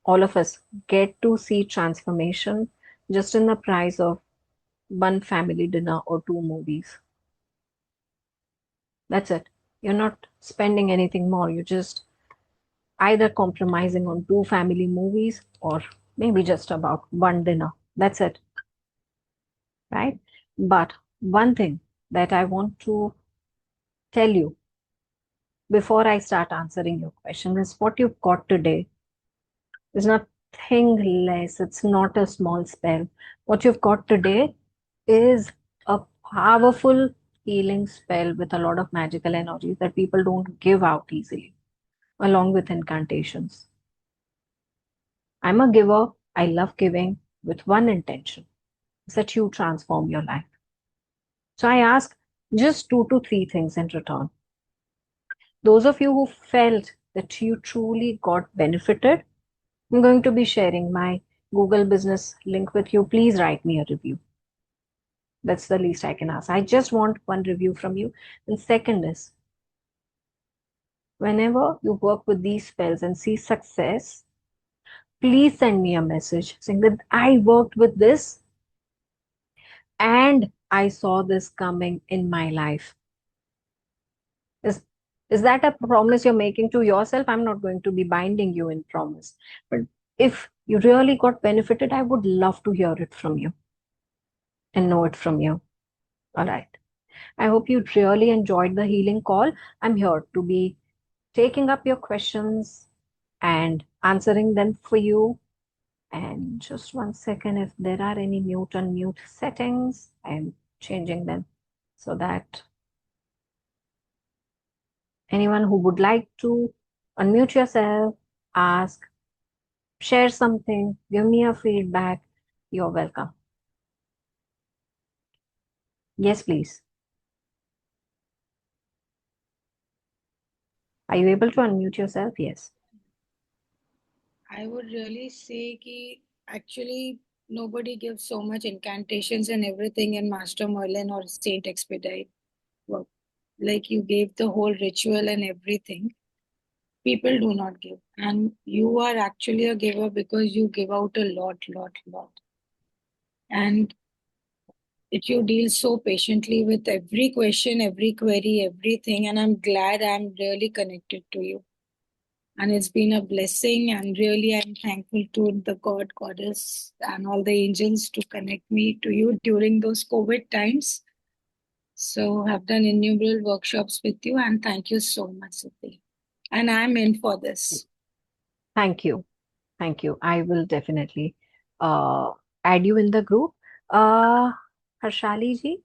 all of us get to see transformation just in the price of one family dinner or 2 movies. That's it. You're not spending anything more. You're just either compromising on 2 family movies or maybe just about one dinner. That's it, right? But one thing that I want to tell you before I start answering your question is what you've got today is nothing less. It's not a small spell. What you've got today is a powerful healing spell with a lot of magical energies that people don't give out easily, along with incantations. I'm a giver. I love giving with one intention is that you transform your life. So I ask just 2 to 3 things in return. Those of you who felt that you truly got benefited, I'm going to be sharing my Google business link with you. Please write me a review. That's the least I can ask. I just want one review from you. And second is, whenever you work with these spells and see success, please send me a message saying that I worked with this and I saw this coming in my life. Is is that a promise you're making to yourself? I'm not going to be binding you in promise. But if you really got benefited, I would love to hear it from you and know it from you. All right. I hope you really enjoyed the healing call. I'm here to be taking up your questions and answering them for you. And just 1 second, if there are any mute and mute settings, I'm changing them so that anyone who would like to unmute yourself, ask, share something, give me a feedback, you're welcome. Yes, please. Are you able to unmute yourself? Yes. I would really say ki actually nobody gives so much incantations and everything in Master Merlin or Saint Expedite. Well, like you gave the whole ritual and everything. People do not give. And you are actually a giver because you give out a lot. And you deal so patiently with every question, every query, everything. And I'm glad I'm really connected to you. And it's been a blessing. And really, I'm thankful to the God, Goddess, and all the angels to connect me to you during those COVID times. So I've done innumerable workshops with you. And thank you so much, Siddhi. And I'm in for this. Thank you. Thank you. I will definitely uh, add you in the group. Uh, Harshali ji,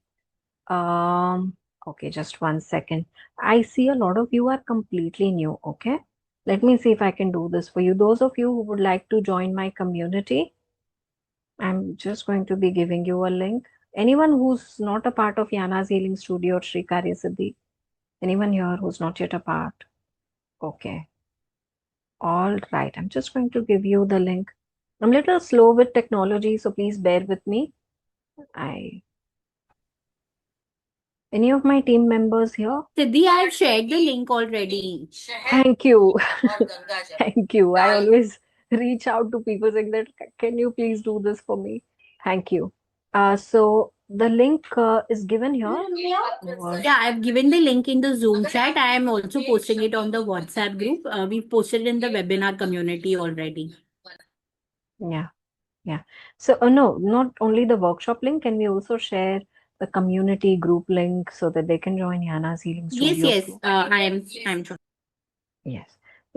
okay, just 1 second. I see a lot of you are completely new. Okay, let me see if I can do this for you. Those of you who would like to join my community, I'm just going to be giving you a link. Anyone who's not a part of Yana's Healing Studio or Sri Karya Siddhi, anyone here who's not yet a part? Okay, all right. I'm just going to give you the link. I'm a little slow with technology, so please bear with me. I Any of my team members here? Siddhi, I've shared the link already. Thank you. Thank you. I always reach out to people saying that, can you please do this for me? Thank you. So the link is given here. Yeah, I've given the link in the Zoom chat. I am also posting it on the WhatsApp group. We've posted in the webinar community already. Yeah, yeah. So, no, not only the workshop link, can we also share the community group link so that they can join Yana's Healing Studio? Yes. I'm sure. Yes.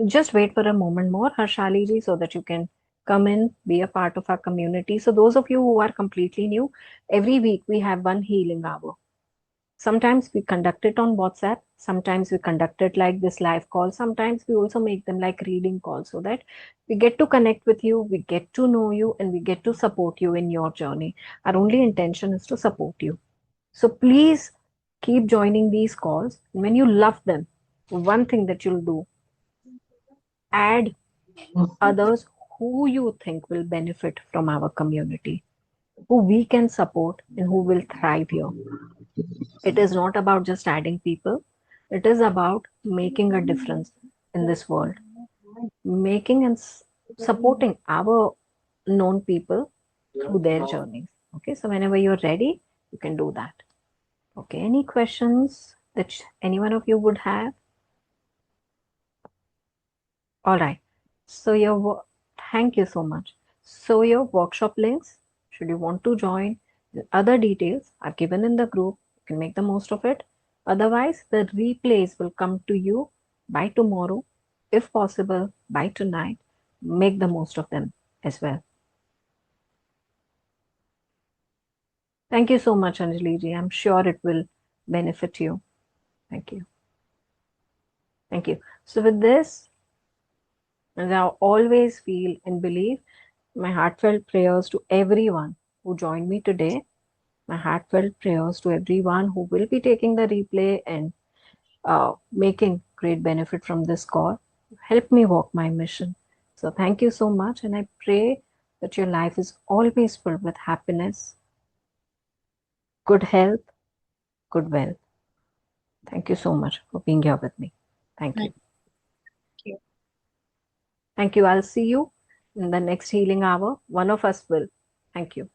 Just wait for a moment more, Harshali ji, so that you can come in, be a part of our community. So those of you who are completely new, every week we have one healing hour. Sometimes we conduct it on WhatsApp. Sometimes we conduct it like this live call. Sometimes we also make them like reading calls so that we get to connect with you, we get to know you, and we get to support you in your journey. Our only intention is to support you. So please keep joining these calls. When you love them, one thing that you'll do, add others who you think will benefit from our community, who we can support and who will thrive here. It is not about just adding people, it is about making a difference in this world, making and supporting our known people through their journeys. Okay, so whenever you're ready, you can do that. Okay, any questions that any one of you would have? All right. So thank you so much. So your workshop links, should you want to join, the other details are given in the group. You can make the most of it. Otherwise, the replays will come to you by tomorrow, if possible, by tonight. Make the most of them as well. Thank you so much, Anjali ji. I'm sure it will benefit you. Thank you. Thank you. So with this, as I always feel and believe, my heartfelt prayers to everyone who joined me today. My heartfelt prayers to everyone who will be taking the replay and making great benefit from this call. Help me walk my mission. So thank you so much, and I pray that your life is always filled with happiness, good health, good wealth. Thank you so much for being here with me. Thank you. Thank you. Thank you. I'll see you in the next healing hour. One of us will. Thank you.